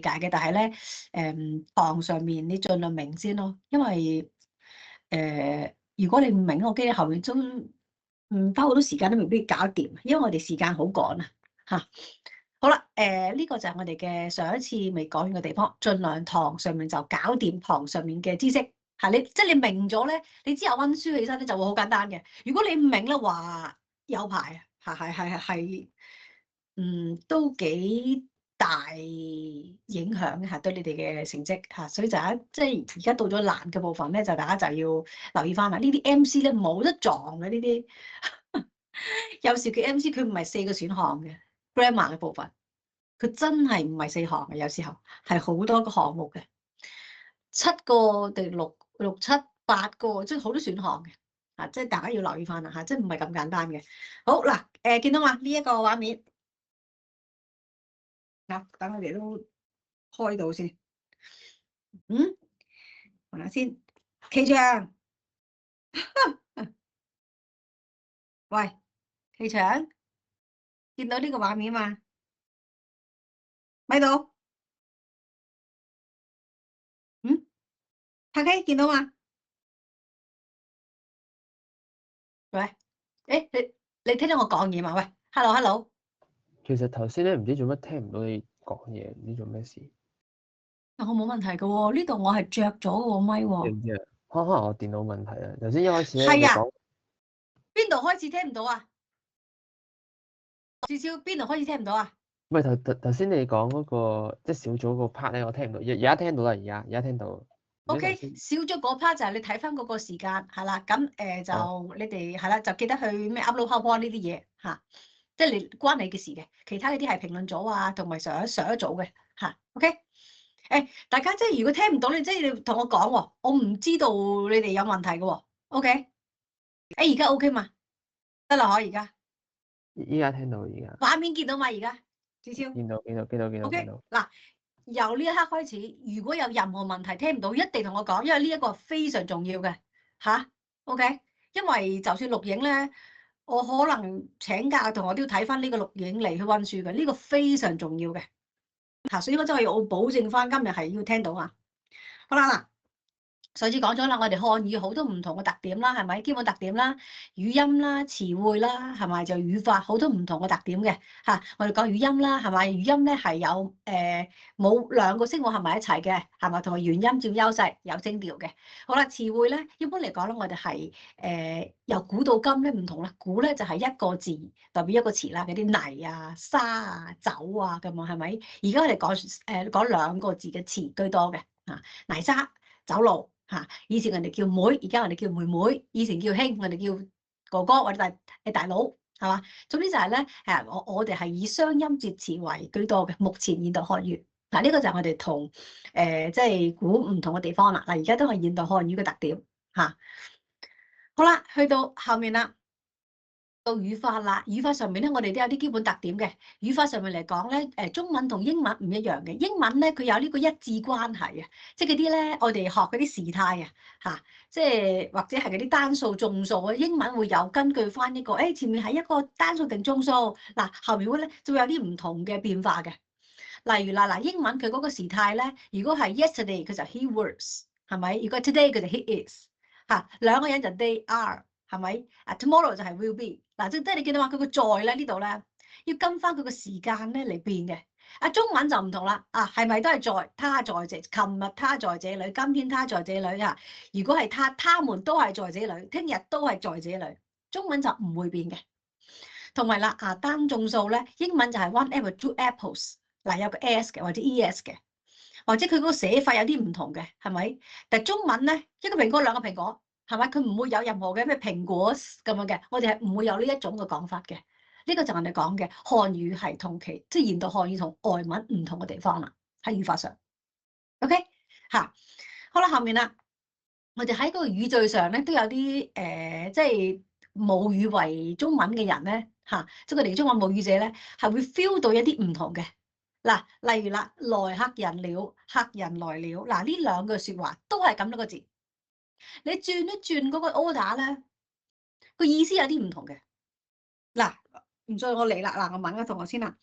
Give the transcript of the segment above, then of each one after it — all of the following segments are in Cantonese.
解嘅，但係咧，堂上面你盡量明先咯，因為如果你唔明，我驚你後面都花好多時間都未必搞掂，因為我哋時間好趕啊嚇。好啦，呢個就係我哋嘅上一次未講完嘅地方，盡量堂上面就搞掂堂上面嘅知識嚇，你即係你明咗咧，你之後温書起身咧就會好簡單嘅。如果你唔明咧，話有排啊，係，都幾大影響嘅嚇，對你哋嘅成績嚇，所以就即係而家到咗難嘅部分咧，就大家就要留意翻啦。呢啲 MC 咧冇得撞嘅呢啲，有時佢 MC 佢唔係4個選項嘅 grammar 嘅部分，佢真係唔係4項嘅，有時候係好多個項目嘅，7個定六七八個，即係好多選項嘅嚇，即係大家要留意翻啦嚇，即係唔係咁簡單嘅。好嗱，見到嘛呢一個畫面？等我哋都開到先。問下先。企長，喂，企長，見到呢個畫面嘛？咪到？拍機見到嘛？喂，你聽到我講嘢嘛？喂 ，hello。其實頭先咧唔知做乜聽唔到你講嘢，唔知做咩事。我冇問題嘅喎，呢度我係着咗個咪喎。知唔知啊？可能我電腦問題啊。頭先一開始咧，你係啊，講邊度開始聽唔到啊？至少邊度開始聽唔到啊？唔係頭先你講嗰個即係小組個 part 咧，我聽唔到。而家聽到啦，而家聽到。OK，少咗嗰 part 就係你睇翻嗰個時間係啦，咁就你哋係啦，就記得去咩 upload PowerPoint 呢啲嘢嚇，即係你關你嘅事嘅，其他嗰啲係評論組啊，同埋上一組嘅嚇。OK，大家即係如果聽唔到你，即係你同我講喎，我唔知道你哋有問題嘅喎。OK，而家 OK 嘛？得啦，可而家依家聽到而家。畫面見到嘛？而家至少見到。OK 嗱。由呢一刻開始，如果有任何問題聽唔到，一定同我講，因為呢一個非常重要嘅吓 OK，因為就算錄影咧，我可能請假同我都要睇翻呢個錄影嚟去溫書嘅，呢個非常重要嘅吓，所以我真係我保證翻今日係要聽到啊。好啦嗱。上次講咗啦，我哋漢語好多唔同嘅特點啦，係咪？基本特點啦、語音啦、詞彙啦，係咪？就語法好多唔同嘅特點嘅嚇。我哋講語音啦，係咪？語音咧係有冇兩個聲母合埋一齊嘅，係咪？同埋元音佔優勢，有聲調嘅。好啦，詞彙咧，一般嚟講咧，我哋係由古到今咧唔同啦。古咧就係一個字代表一個詞啦，嗰啲泥啊、沙啊、酒啊咁啊，係咪？而家我哋講兩個字嘅詞居多嘅嚇，泥沙、走路。以前人哋叫妹，而家人哋叫妹妹；以前叫兄，我哋叫哥哥或者大佬，係嘛？總之就係咧，我哋係以雙音節詞為居多嘅。目前現代漢語嗱，呢個就係我哋同即係估唔同嘅地方啦。嗱，而家都係現代漢語嘅特點嚇。好啦，去到後面啦。到語法啦，語法上面咧，我哋都有啲基本特點嘅。語法上面嚟講咧，中文同英文唔一樣嘅。英文咧，佢有呢個一致關係啊，即係嗰啲咧，我哋學嗰啲時態啊，嚇，即係或者係嗰啲單數、眾數啊。英文會有根據翻一個，前面係一個單數定眾數，嗱後面咧就會有啲唔同嘅變化嘅。例如嗱，英文佢嗰個時態咧，如果係 yesterday 佢就 he was，係咪？如果 today 佢就 he is，嚇兩個人就 they are。係咪？tomorrow 就係 will be 嗱，即係你見到話佢個在咧呢度咧，要跟翻佢個時間咧嚟變嘅。中文就唔同啦，係咪都係在？他在這，琴日他在這裏，今天他在這裏啊。如果係他們都係在這裏，聽日都係在這裏。中文就唔會變嘅。同埋啦，單眾數咧，英文就係 one apple two apples，嗱有個 s 嘅或者 es 嘅，或者佢嗰個寫法有啲唔同嘅，係咪？但係中文咧，一個蘋果兩個蘋果。係咪？佢唔會有任何嘅咩蘋果咁樣嘅，我哋係唔會有呢一種嘅講法嘅。呢個就係我哋講嘅漢語係同即係現代漢語同外文唔同嘅地方啦，喺語法上。OK 嚇，好啦，後面啦，我哋喺嗰個語序上咧都有啲即係母語為中文嘅人咧嚇，即係佢哋中文母語者咧係會 feel 到一啲唔同嘅。嗱，例如啦，來客人了，客人來了，嗱呢兩句説話都係咁多個字。你轉一轉嗰個 order 咧，個意思有啲唔同嘅。嗱，唔再我嚟啦。嗱，我問個同學先啦。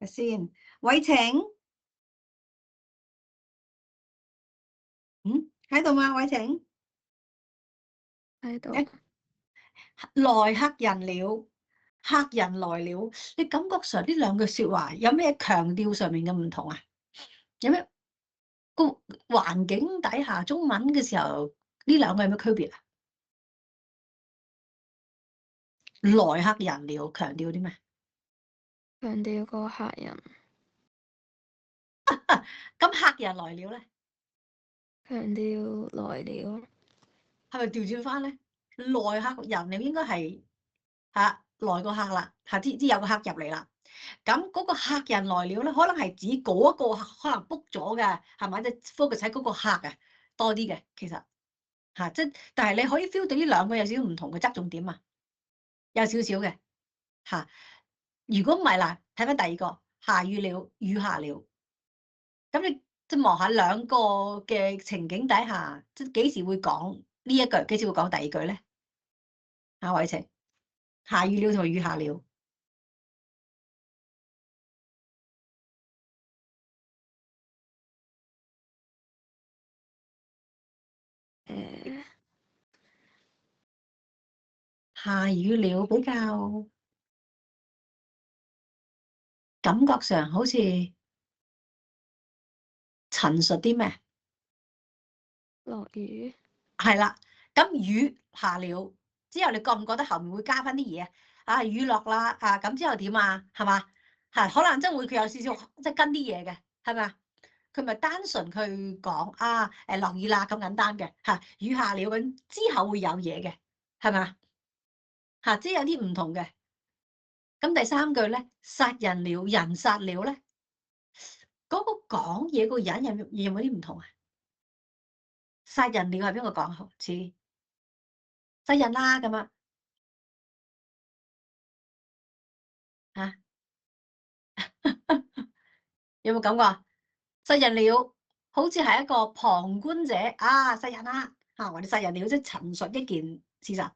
先，偉晴，喺度嗎？偉晴，喺度。來客人了，客人來了，你感覺上呢兩句說話有咩強調上面嘅唔同啊？有咩個環境底下中文嘅時候呢兩個有咩區別啊？來客人了，強調啲咩？強調個客人。咁客人來了咧？強調來了。係咪調轉翻咧？來客人了應該係嚇來個客啦，嚇知有個客入嚟啦。咁嗰個客人來了咧，可能係指嗰個可能 book 咗嘅，係咪？即 focus 喺嗰個客啊多啲嘅，其實嚇即但係你可以 feel 到呢兩個有少少唔同嘅側重點啊，有少少嘅嚇。如果唔係嗱，睇翻第二個下雨了，雨下了，咁你即望下兩個嘅情景底下，即幾時會講呢一句，幾時會講第二句咧？阿偉晴，下雨了同雨下了。下雨了比較感覺上好似陳述啲咩？落雨。係啦，咁雨下了之後，你覺唔覺得後面會加翻啲嘢啊？啊，雨落啦，啊咁之後點啊？係嘛？係可能真會佢有少少即係跟啲嘢嘅，係咪啊？佢咪單純佢講啊落雨啦咁簡單嘅嚇，雨下了咁之後會有嘢嘅，係咪啊？嚇，即係有啲唔同嘅。咁第三句咧，殺人了，人殺了咧，嗰個講嘢個人有冇啲唔同啊？殺人了係邊個講？似殺人啦咁啊嚇，有冇感覺啊？殺人了好似係一個旁觀者啊，殺人啦嚇，或者殺人了即係陳述一件事實。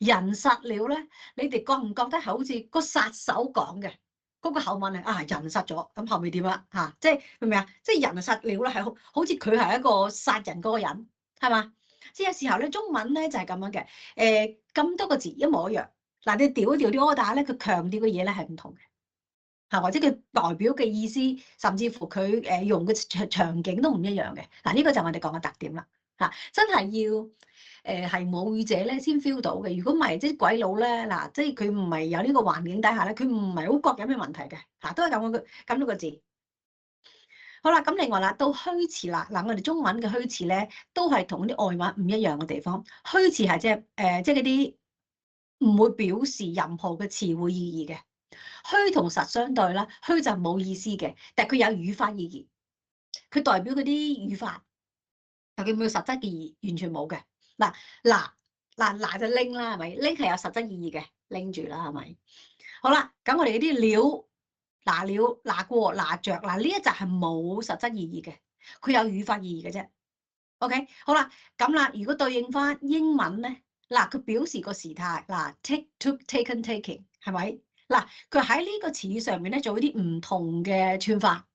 人殺了咧，你哋覺唔覺得係好似個殺手講嘅嗰個口吻係啊？人殺咗咁後面點啊？嚇，即係明唔明啊？即係人殺了咧，係好似佢係一個殺人嗰個人，係嘛？即係有時候咧，中文咧就係咁樣嘅。咁多個字一模一樣，嗱你調一調啲 order 咧，佢強調嘅嘢咧係唔同嘅嚇，或者佢代表嘅意思，甚至乎佢用嘅場景都唔一樣嘅。嗱呢個就係我哋講嘅特點啦嚇，真係要。係母語者咧先 feel 到嘅，如果唔係即係鬼佬咧嗱，即係佢唔係有呢個環境底下咧，佢唔係好覺有咩問題嘅嚇，都係咁多個字。好啦，咁另外啦，到虛詞啦，嗱我哋中文嘅虛詞咧，都係同啲外文唔一樣嘅地方。虛詞係即係嗰啲唔會表示任何嘅詞彙意義嘅。虛同實相對啦，虛就冇意思嘅，但係佢有語法意義，佢代表嗰啲語法，但佢冇實質嘅意義，完全冇嘅。嗱就拎啦，係咪？拎係有實質意義嘅，拎住啦，係咪？好啦，咁我哋嗰啲料、了、過、着，嗱呢一集係冇實質意義嘅，佢有語法意義嘅啫。OK，好啦，咁啦，如果對應翻英文咧，嗱佢表示個時態，嗱 take、took、taken、taking 係咪？嗱佢喺呢個詞語上面咧做一啲唔同嘅串法，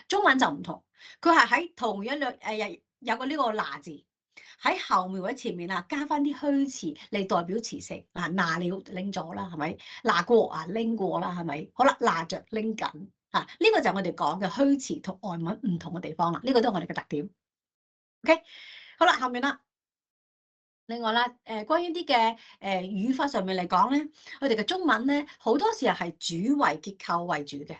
中文就唔同，佢係喺同一兩有個呢個拿字。喺後面或者前面啊，加翻啲虛詞嚟代表詞性。嗱，拿了拎咗啦，係咪？拿過啊，拎過啦，係咪？好啦，拿着拎緊啊，呢個就係我哋講嘅虛詞同外文唔同嘅地方啦。呢個都係我哋嘅特點。OK，好啦，後面啦。另外啦，關於啲嘅語法上面嚟講咧，我哋嘅中文咧好多時候係主謂結構為主嘅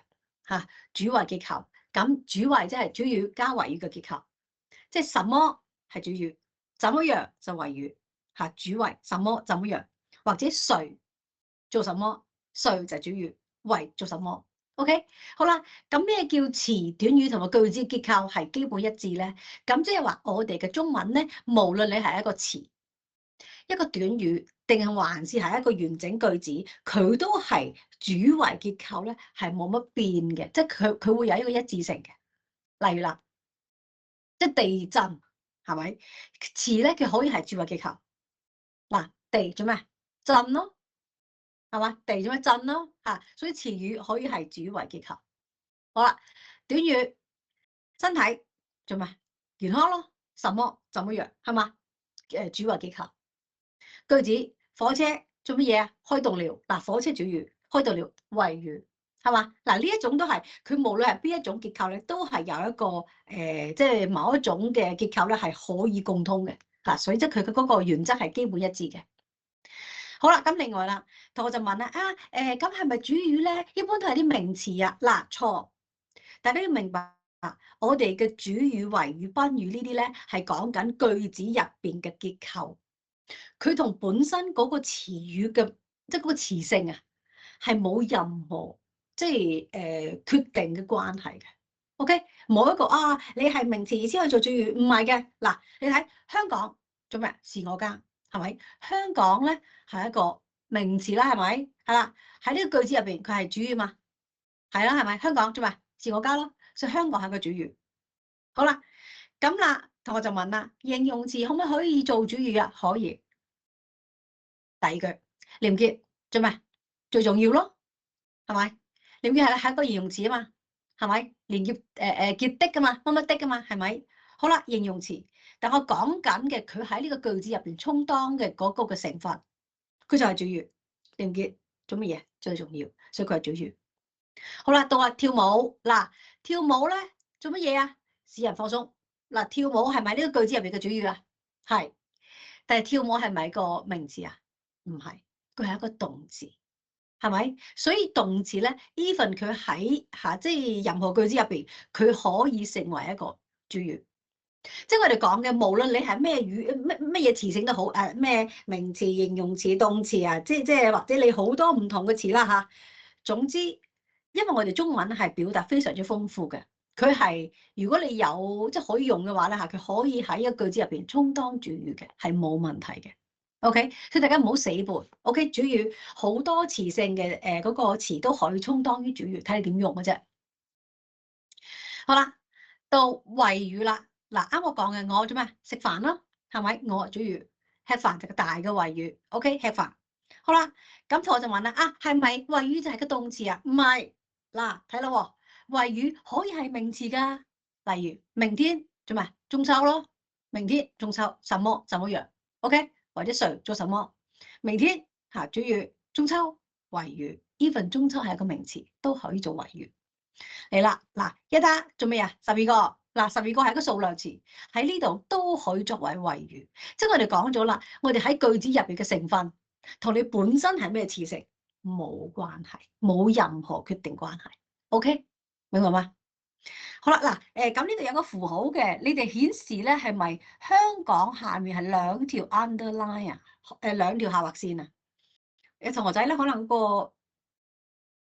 嚇，主謂結構。咁主謂即係主語加謂語嘅結構，即係什麼係主語。怎麼樣就謂語嚇，主謂什麼怎麼樣，或者誰做什麼，誰就主語，謂做什麼。OK，好啦，咁咩叫詞短語同埋句子結構係基本一致咧？咁即係話我哋嘅中文咧，無論你係一個詞、一個短語，定係還是係一個完整句子，佢都係主謂結構咧係冇乜變嘅，即係佢會有一個一致性嘅。例如啦，即係地震。係咪詞咧？佢可以係主謂結構。嗱，地做咩？震咯，係嘛？地做咩？震咯嚇。所以詞語可以係主謂結構。好啦，短語身體做咩？健康咯，什麼怎麼樣係嘛？主謂結構。句子火車做乜嘢啊？開動了。嗱，火車主語開動了，謂語係嘛？嗱，呢一種都係佢無論係邊一種結構咧，都係有一個即係某一種嘅結構咧係可以共通嘅嗱，所以即係佢嘅嗰個原則係基本一致嘅。好啦，咁另外啦，我就問啦咁係咪主語咧？一般都係啲名詞啊。嗱，錯，大家要明白啊，我哋嘅主語、謂語、賓語呢啲咧係講緊句子入邊嘅結構。佢同本身嗰個詞語嘅，即係嗰個詞性啊，係冇任何即係決定嘅關係嘅。OK，冇一個你係名詞先去做主語，唔係嘅。嗱，你睇香港做咩？是我家，係咪？香港咧係一個名詞啦，係咪？係啦，喺呢個句子入邊佢係主語嘛，係啦，係咪？香港做咩？是我家咯，所以香港係個主語。好啦，咁啦，同學就問啦，形容詞可以做主語啊？可以。第二句連結做咩？最重要咯，係咪？連結係一個形容詞啊嘛，係咪？連結結的噶嘛，乜乜的噶嘛，係咪？好啦，形容詞，但我講緊嘅佢喺呢個句子入邊充當嘅嗰個嘅成分，佢就係主語。連結做乜嘢？最重要，所以佢係主語。好啦，到跳舞嗱，跳舞咧做乜嘢啊？使人放鬆嗱，跳舞係咪呢個句子入邊嘅主語啊？係，但係跳舞係咪個名詞啊？唔係，佢係一個動詞，係咪？所以動詞咧 ，even 佢喺即係任何句子入邊，佢可以成為一個主語。即係我哋講嘅，無論你係咩語乜嘢詞性都好，咩名詞、形容詞、動詞啊，即係或者你好多唔同嘅詞啦嚇。總之，因為我哋中文係表達非常之豐富嘅，佢係如果你有即係可以用嘅話咧嚇，佢可以喺一個句子入邊充當主語嘅，係冇問題嘅。OK，所以大家唔好死背。OK，主語好多詞性嘅嗰個詞都可以充當於主語，睇你點用嘅啫。好啦，到謂語啦。嗱，啱我講嘅，我做咩？食飯咯，係咪？我主語，吃飯就個大嘅謂語。OK，吃飯。好啦，咁我就問啦，係咪謂語就係個動詞啊？唔係。嗱，睇啦喎，謂語可以係名詞㗎。例如明天做咩？中秋咯，明天中秋，什麼怎麼樣 ？OK，或者誰做什麼？明天主語，中秋謂語，even 中秋係一個名詞，都可以做謂語。嚟啦，嗱，一打做咩啊？12個，嗱，12個係一個數量詞，喺呢度都可以作為謂語。即係我哋講咗啦，我哋喺句子入邊嘅成分，同你本身係咩詞性冇關係，冇任何決定關係。OK，明白嗎？好啦，嗱，咁呢度有個符號嘅，你哋顯示咧係咪香港下面係兩條 underline 啊？兩條下劃線啊？同學仔咧可能個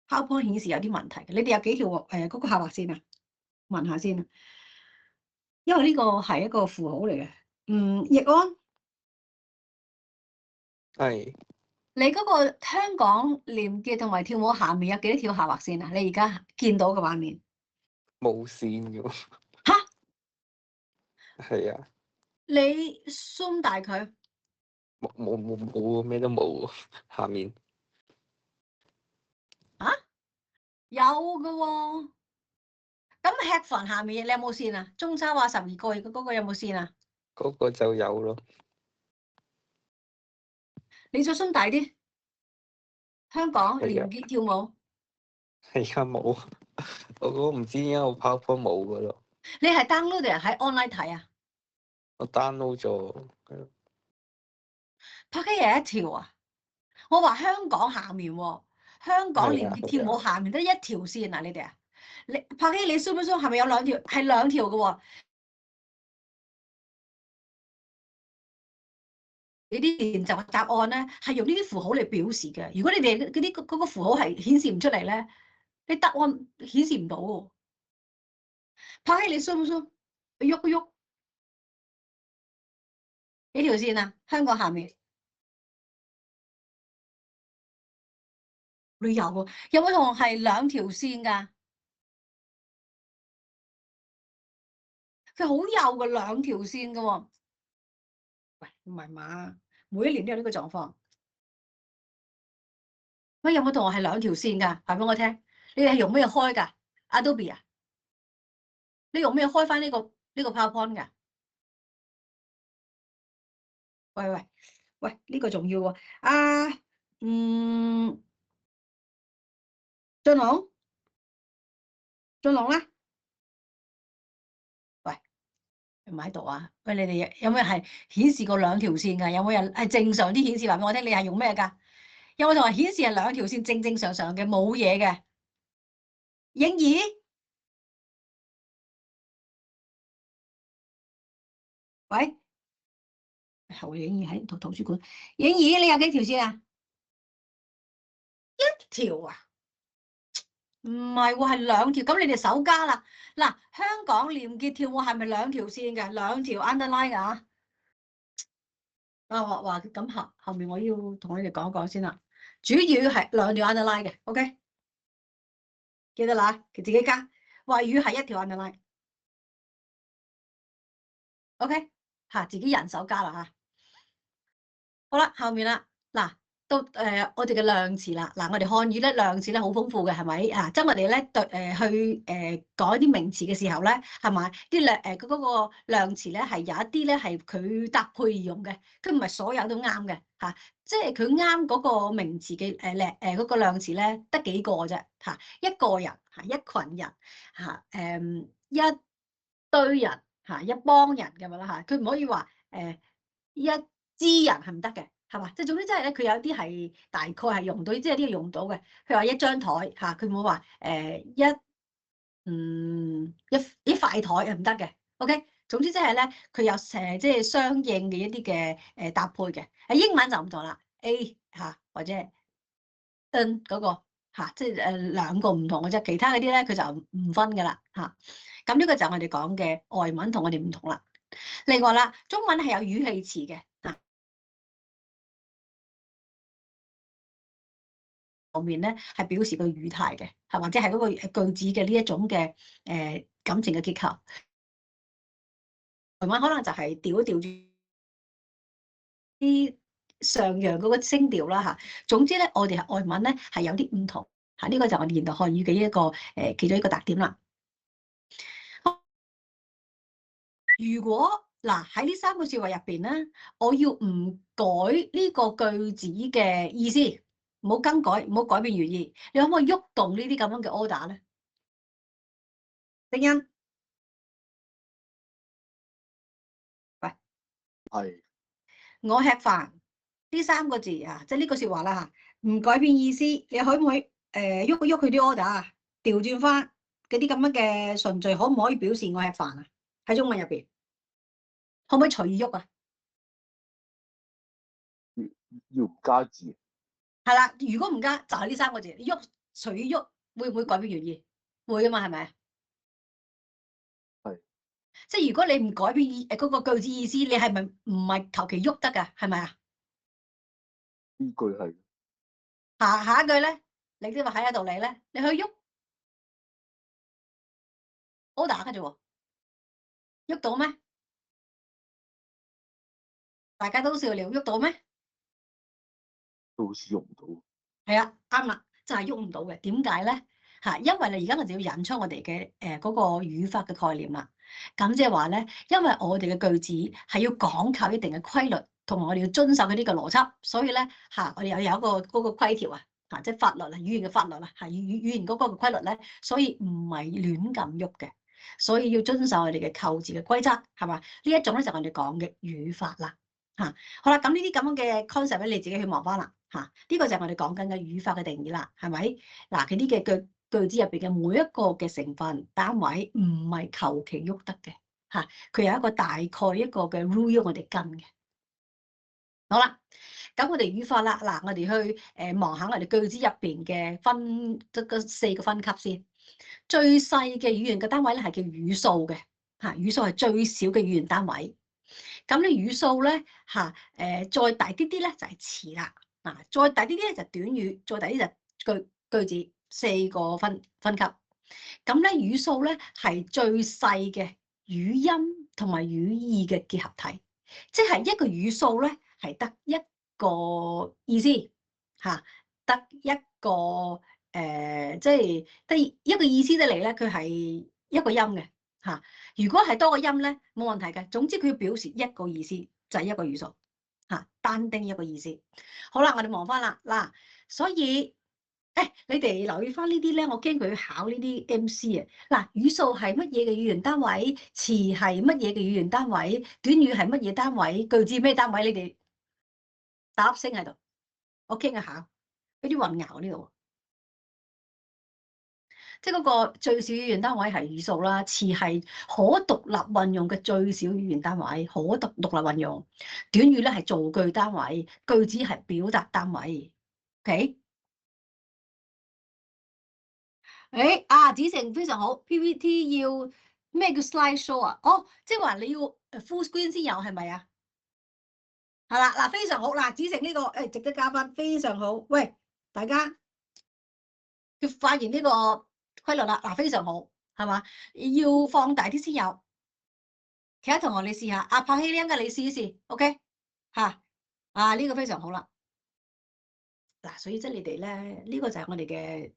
PowerPoint 顯示有啲問題嘅，你哋有幾條嗰個下劃線啊？問下先啊，因為呢個係一個符號嚟嘅。奕安，係你嗰個香港廉潔同埋跳舞下面有幾多條下劃線啊？你而家見到嘅畫面冇線嘅喎。吓？係啊，你 zoom 大佢。冇咩都冇喎，下面有嘅喎。咁吃飯下面你有冇線啊？中秋話12個月嘅嗰個有冇線啊？嗰個就有咯。你再 zoom 大啲，香港廉潔跳舞。係啊，冇，我嗰個唔知點解我 PowerPoint 冇嘅咯。你係 download 定係喺 online 睇啊？我 download 咗。拍機有一條啊！我話香港下面喎，香港廉潔跳舞下面得一條線啊！你哋啊，你拍機你 zoom 唔 zoom 係咪有兩條？係兩條嘅喎。你啲練習答案咧係用呢啲符號嚟表示嘅。如果你哋嗰個符號係顯示唔出嚟咧，你答案顯示唔到喎。拍機你 zoom 唔 zoom？喐一喐幾條線啊？香港下面你有喎，有冇同學係兩條線㗎？佢好幼嘅兩條線嘅喎。喂，唔係嘛？每一年都有呢個狀況。喂，有冇同學係兩條線㗎？話俾我聽，你哋係用咩開㗎？ Adobe 啊？你用咩開翻呢個 PowerPoint 㗎？喂，呢個重要喎。俊龍啦，喂，唔喺度啊？喂，你哋有冇人係顯示過兩條線㗎？有冇人係正常啲顯示話俾我聽？你係用咩㗎？有冇同人顯示係兩條線正正常常嘅冇嘢嘅？影兒，喂，後影兒喺圖書館。影兒，你有幾條線啊？一條啊？唔係喎，係兩條。咁你哋手加啦。嗱，香港廉潔跳舞係咪兩條線嘅？兩條 underline 㗎啊？話咁後面我要同你哋講一講先啦。主要係兩條 underline 嘅 ，OK？ 記得啦，佢自己加。謂語係一條 underline，OK？ 嚇，自己人手加啦嚇。好啦，後面啦，嗱。到我哋嘅量詞啦，嗱，我哋漢語咧量詞咧好豐富嘅，係咪啊？即係我哋咧對去講啲名詞嘅時候咧，係咪啲量嗰個量詞咧係有一啲咧係佢搭配而用嘅，佢唔係所有都啱嘅嚇，即係佢啱嗰個名詞嘅嗰個量詞咧得幾個啫嚇，一個人嚇，一群人嚇，一堆人嚇，一幫人咁樣啦嚇，佢唔可以話一支人係唔得嘅。係嘛？即係總之，即係咧，佢有啲係大概係用到，即係啲係用到嘅。譬如話一張台嚇，佢冇話一塊台係唔得嘅。OK，總之即係咧，佢有即係相應嘅一啲嘅搭配嘅。英文就唔同啦 ，A 嚇或者N 嗰個嚇，即係兩個唔同嘅啫。其他嗰啲咧，佢就唔分㗎啦嚇。咁呢個就係我哋講嘅外文同我哋唔同啦。另外啦，中文係有語氣詞嘅。後面咧係表示個語態嘅，係或者係嗰個句子嘅呢一種嘅感情嘅結構。台灣可能就係調一調啲上揚嗰個聲調啦嚇。總之咧，我哋係外文咧係有啲唔同嚇，呢個就係我哋現代漢語嘅一個其中一個特點啦。如果嗱喺呢三個説話入邊咧，我要唔改呢個句子嘅意思，唔好更改，唔好改變原意，你可唔可以喐動呢啲咁樣嘅 order 咧？聲音，喂，係我吃飯呢三個字啊，即係呢個説話啦嚇，唔改變意思，你可唔可以喐佢啲 order 啊？調轉翻嗰啲咁樣嘅順序，可唔可以表示我吃飯啊？喺中文入邊，可唔可以隨意喐啊？要唔加字？係啦，如果唔加就係呢三個字，你喐隨意喐，會唔會改變原意？會啊嘛，係咪啊？係。即係如果你唔改變嗰個句子意思，你係咪唔係求其喐得㗎？係咪啊？呢句係。下一句咧，你啲話喺度嚟咧，你去喐 order 嘅啫喎，喐到咩？大家都笑了，喐到咩？都好似用唔到。係啊，啱啦，就係喐唔到嘅。點解咧？嚇，因為你而家我哋要引出我哋嘅嗰個語法嘅概念啦。咁即係話咧，因為我哋嘅句子係要講求一定嘅規律，同埋我哋要遵守佢呢個邏輯，所以咧嚇，我哋有一個嗰個規條啊，嚇，即係法律啊，語言嘅法律啊，係語言嗰個規律咧，所以唔係亂咁喐嘅，所以要遵守我哋嘅構字嘅規則，係嘛？呢一種咧就係我哋講嘅語法啦。嚇，好啦，咁呢啲咁樣嘅 concept 咧，你自己去望翻啦。嚇，呢個就係我哋講緊嘅語法嘅定義啦，係咪？嗱，佢啲嘅句子入邊嘅每一個嘅成分單位唔係求其喐得嘅，嚇，佢有一個大概一個嘅 rule 我哋跟嘅。好啦，咁我哋語法啦，嗱，我哋去望下我哋句子入邊嘅分4個分級先。最細嘅語言嘅單位咧係叫語數嘅，嚇，語數係最少嘅語言單位。咁你語數咧嚇再大啲啲咧就係詞啦。嗱，再大啲啲咧就短語，再大啲就句子，4個分級。咁咧語數咧係最細嘅語音同埋語義嘅結合體，即係一個語數咧係得一個意思嚇，得一個即係得一個意思得嚟咧，佢係一個音嘅嚇。如果係多個音咧，冇問題嘅。總之佢要表示一個意思，就係一個語數嚇，單丁一個意思。好啦，我哋望翻啦嗱，所以你哋留意翻呢啲咧，我驚佢考呢啲 MC 啊。嗱，語數係乜嘢嘅語言單位？詞係乜嘢嘅語言單位？短語係乜嘢單位？句子咩單位？你哋打粒聲喺度，我驚佢考有啲混淆呢度。即係嗰個最少語言單位係語數啦，詞係可獨立運用嘅最少語言單位，可獨立運用。短語咧係造句單位，句子係表達單位。OK？子成非常好。PPT 要咩叫 slide show 啊？哦，即係話你要 full screen 先有係咪啊？係啦，嗱非常好。嗱，子成呢個值得加分，非常好。喂，大家要發現呢個規律啦，嗱非常好，係嘛？要放大啲先有。其他同學你試下，拍戲呢嘅你試一試 ，OK 嚇？呢個非常好啦。嗱，所以即係你哋咧，呢個就係我哋嘅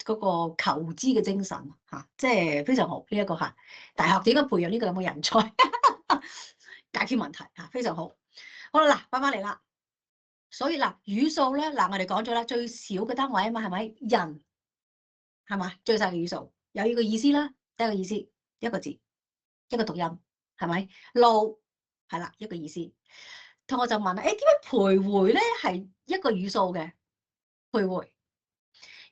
嗰個求知嘅精神嚇，即係非常好呢一個嚇。大學點解培養呢個咁嘅人才？解決問題嚇，非常好。好啦，嗱，翻嚟啦。所以嗱，語數咧，嗱我哋講咗啦，最少嘅單位啊嘛，係咪？人係嘛？最細嘅語數有呢個意思啦，第一個意思一個字，一個讀音係咪？路係啦，一個意思。同學就問啦，點解徘徊咧係一個語數嘅徘徊？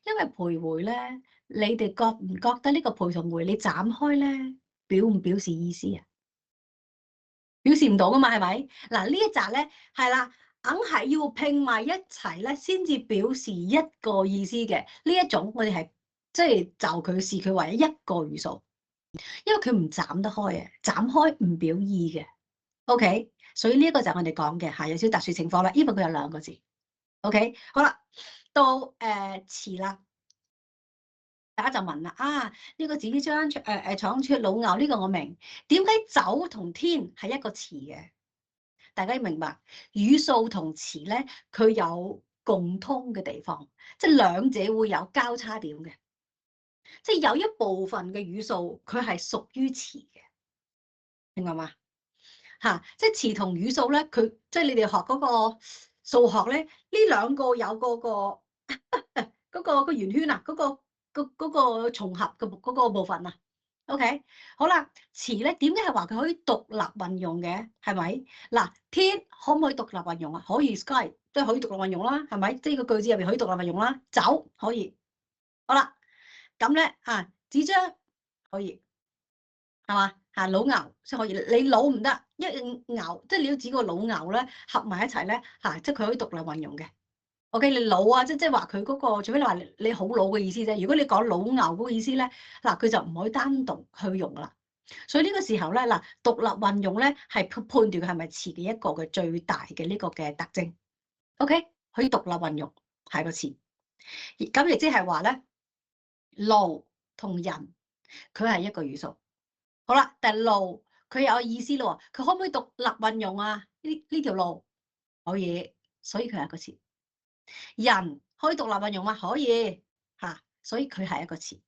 因為徘徊咧，你哋覺唔覺得呢個徘同回你斬開咧，表唔表示意思啊？表示唔到噶嘛，係咪？嗱呢一集咧係啦，硬係要拼埋一齊咧，先至表示一個意思嘅呢一種，我哋係即係就佢視佢為一個語數，因為佢唔斬得開嘅，斬開唔表意嘅。OK，所以呢一個就係我哋講嘅，有少少特殊情況啦，因為佢有兩個字。OK，好啦，到詞啦。大家就問啦，呢個紙張闖出老牛呢個我明，點解走同天係一個詞嘅？大家要明白語數同詞咧，佢有共通嘅地方，即係兩者會有交叉點嘅，即係有一部分嘅語數佢係屬於詞嘅，明白嗎？即係詞同語數咧，佢即係你哋學嗰個數學咧，呢兩個有嗰個個圓圈啊，嗰個重合嘅嗰個部分啊 ，OK， 好啦，詞咧點解係話佢可以獨立運用嘅？係咪？嗱，天可唔可以獨立運用啊？可以 ，sky 都可以獨立運用啦，係咪？即係個句子入邊可以獨立運用啦，走可以，好啦，咁咧紙張可以，係嘛？老牛先可以，你老唔得，一牛即係你要指個老牛咧合埋一齊咧即係佢可以獨立運用嘅。OK，你老啊，即係話佢嗰個，除非你話你好老嘅意思啫。如果你講老牛嗰個意思咧，佢就唔可以單獨去用啦。所以呢個時候咧，獨立運用咧係判斷佢係咪詞嘅一個嘅最大嘅呢個嘅特徵。OK，可以獨立運用係個詞。咁亦即係話咧，路同人佢係一個語數。好啦，但係路佢有意思咯，佢可唔可以獨立運用啊？呢條路可以，所以佢係一個詞。人可以獨立運用嗎？可以所以佢係一個詞。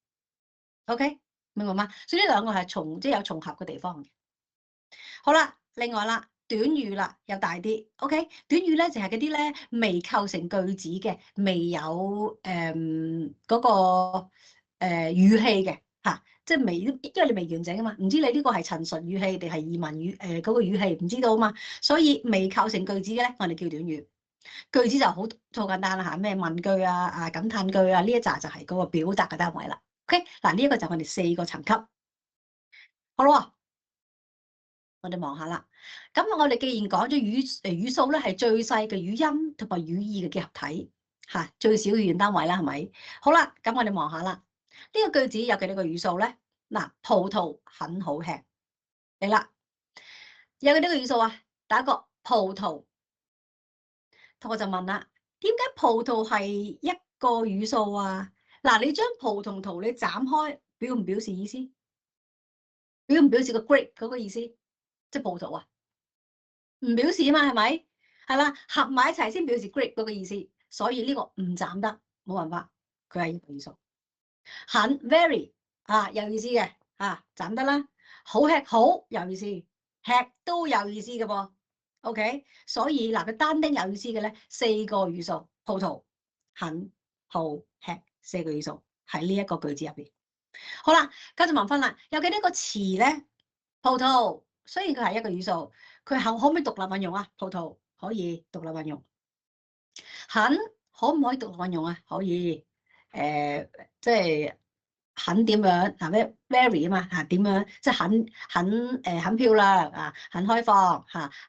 OK， 明白嗎？所以呢兩個係即係有重合嘅地方嘅。好啦，另外啦，短語啦又大啲。OK， 短語咧就係嗰啲咧未構成句子嘅，未有嗰個語氣嘅即係未，因為你未完整啊嘛，唔知你呢個係陳述語氣定係疑問語嗰個語氣唔知道啊嘛，所以未構成句子嘅咧，我哋叫短語。句子就好簡單啦咩問句感嘆句呢一紮就係嗰個表達嘅單位啦。OK， 嗱呢一個就係我哋4個層級。好啦，我哋望下啦。咁我哋既然講咗語數咧係最細嘅語音同埋語義嘅結合體最少語言單位啦，係咪？好啦，咁我哋望下啦。呢個句子有幾多個語數咧？嗱，葡萄很好吃。嚟啦，有幾多個語數啊？第一個葡萄。同學就問啦，點解葡萄係一個語數啊？嗱，你將葡同桃你斬開，表唔表示意思？表唔表示個 grape 嗰個意思？即係葡萄啊？唔表示啊嘛，係咪？係啦，合埋一齊先表示 grape 嗰個意思。所以呢個唔斬得，冇辦法，佢係一個語數。很 very 有意思嘅斬得啦。好吃好有意思，吃都有意思嘅噃。OK， 所以嗱，佢單丁有意思嘅咧，4個語數，葡萄、很、好、吃，4個語數喺呢一個句子入邊。好啦，跟住問翻啦，有幾多個詞咧？葡萄雖然佢係一個語數，佢可唔可以獨立運用啊？葡萄可以獨立運用。很可唔可以獨立運用啊？可以。即係很點樣咩 very 啊嘛點樣？即係很漂亮很開放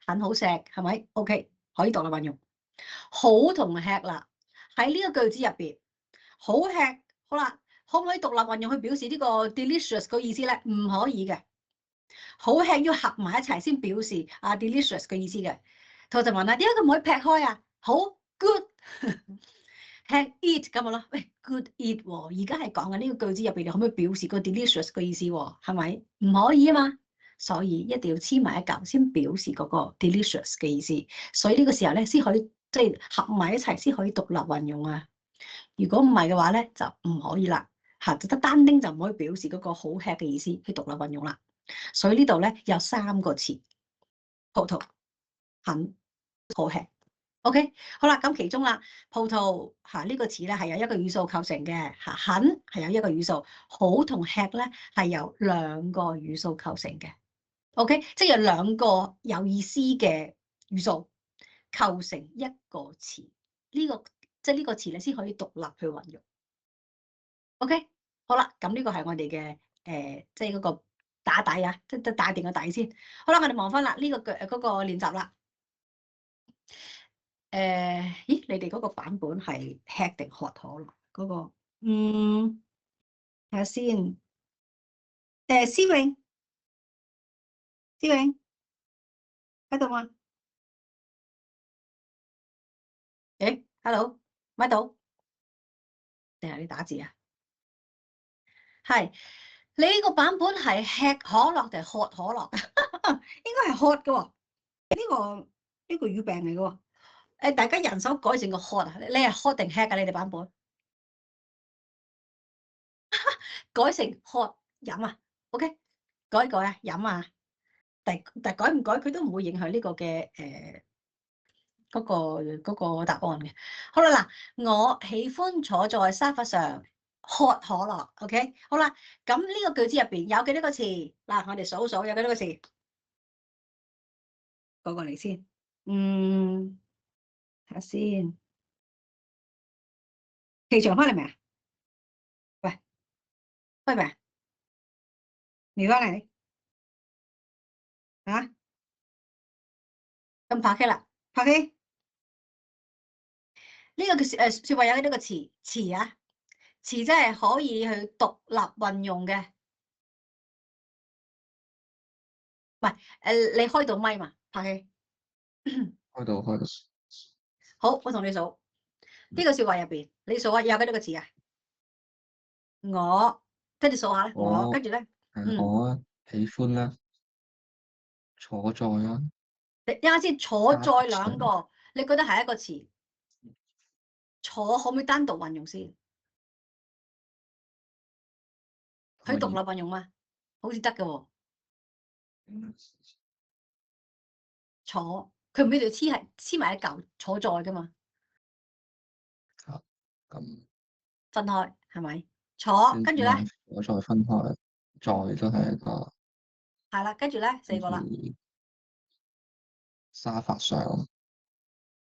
很好食係咪 ？OK， 可以獨立運用。好同吃啦，喺呢個句子入邊，好吃好啦，可唔可以獨立運用去表示呢個 delicious 個意思咧？唔可以嘅。好吃要合埋一齊先表示delicious 嘅意思嘅。我就問啦，點解佢唔可以劈開啊？好 good 吃 eat 咁啦，喂 good eat 喎，而家係講緊呢個句子入邊，你可唔可以表示個 delicious 嘅意思喎？係咪唔可以啊嘛？所以一定要黐埋一嚿先表示嗰個 delicious 嘅意思。所以呢個時候咧，先可以即係合埋一齊先可以獨立運用啊。如果唔係嘅話咧，就唔可以啦。就得單丁就唔可以表示嗰個好吃嘅意思去獨立運用啦。所以呢度咧有3個詞，葡萄、很、好吃。OK， 好啦，咁其中啦，葡萄呢個詞咧係有一個語數構成嘅，很係有一個語數，好同吃咧係有2個語數構成嘅。OK， 即係有2個有意思嘅語數構成一個詞，呢個即係呢個詞咧先可以獨立去運用。OK， 好啦，咁呢個係我哋嘅即係嗰個打底啊，即係打定個底先。好啦，我哋望翻啦呢個嗰個練習啦。咦？你哋嗰個版本係吃定喝可樂嗰個？睇下先。思穎喺度嗎？Hello，喺度？定係你打字啊？係你呢個版本係吃可樂定係喝可樂？應該係喝嘅喎。呢個語病嚟嘅喎。大家人手改成個喝啊！你係喝定吃㗎？你哋版本改成喝飲啊 ？OK， 改一改啊，飲啊！但改唔改佢都唔會影響呢個嘅嗰個答案嘅。好啦嗱，我喜歡坐在沙發上喝可樂。OK， 好啦，咁呢個句子入邊有幾多個詞？嗱，我哋數數有幾多個詞？嗰個嚟先，睇下先。氣場翻嚟未啊？喂，開未啊？未翻嚟啊？咁拍機啦，拍機。呢個嘅説話有幾多個詞？詞啊，詞真係可以去獨立運用嘅。唔係你開到咪嘛？拍機。開到。好，我同你數呢個説話入邊，你數下有幾多個詞啊？我跟住數下咧，我跟住咧，我喜歡啦，坐在啦。你啱啱先坐在2個，你覺得係一個詞？坐可唔可以單獨運用先？佢獨立運用嘛？好似得嘅喎。坐，佢唔一定要黐埋一嚿坐在㗎嘛？咁分開係咪？坐，跟住咧，我再分開，再都係一個。係啦，跟住咧4個啦。沙發上。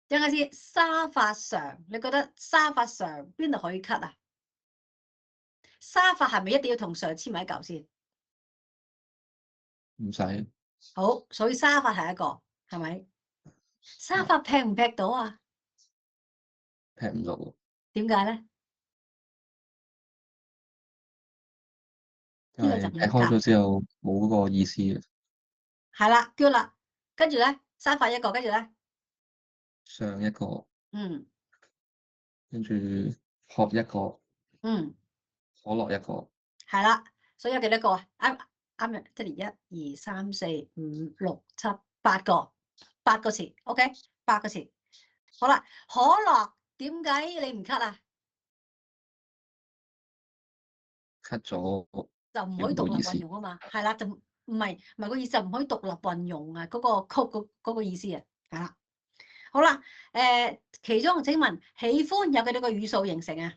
等下先，沙發上，你覺得沙發上邊度可以 cut 啊？沙發係咪一定要同上黐埋一嚿先？唔使。好，所以沙發係一個，係咪？沙發劈唔劈到啊？劈唔到。點解咧？因為劈開咗之後冇嗰個意思嘅。係啦，叫啦，跟住咧，沙發一個，跟住咧，上一個。跟住喝一個。可樂一個。係啦，所以有幾多個啊？啱嘅，即係1、2、3、4、5、6、7、8個，8個詞 ，OK， 8個詞。好啦，可樂點解你唔 cut 啊？ cut 咗就唔可以獨立運用啊嘛，係啦，就唔係個意思，就唔可以獨立運用啊，嗰個 code 嗰個意思啊，係啦。好啦，其中請問喜歡有幾多個語數形成啊？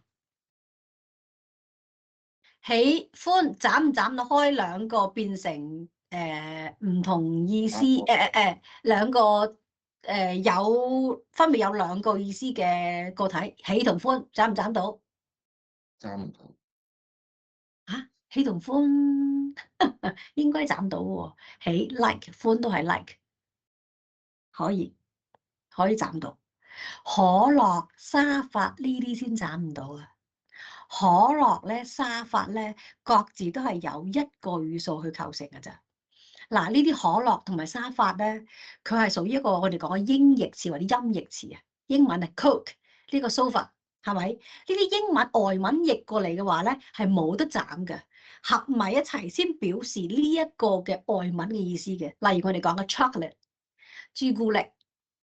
喜歡斬唔斬得開兩個變成唔同意思兩個有分別有兩個意思嘅個體，喜同歡斬唔斬到？斬唔到。啊，喜同歡應該斬到喎，喜 like 歡都係 like，可以斬到。可樂、沙發呢啲先斬唔到啊！可樂咧、沙發咧，各自都係有一個語數去構成嘅咋。嗱，呢啲可樂同埋沙發咧，佢係屬於一個我哋講嘅英譯詞或者音譯詞啊。英文係 Coke 呢個 sofa 係咪？呢啲英文外文譯過嚟嘅話咧，係冇得斬嘅，合埋一齊先表示呢一個嘅外文嘅意思嘅。例如我哋講嘅 chocolate 朱古力，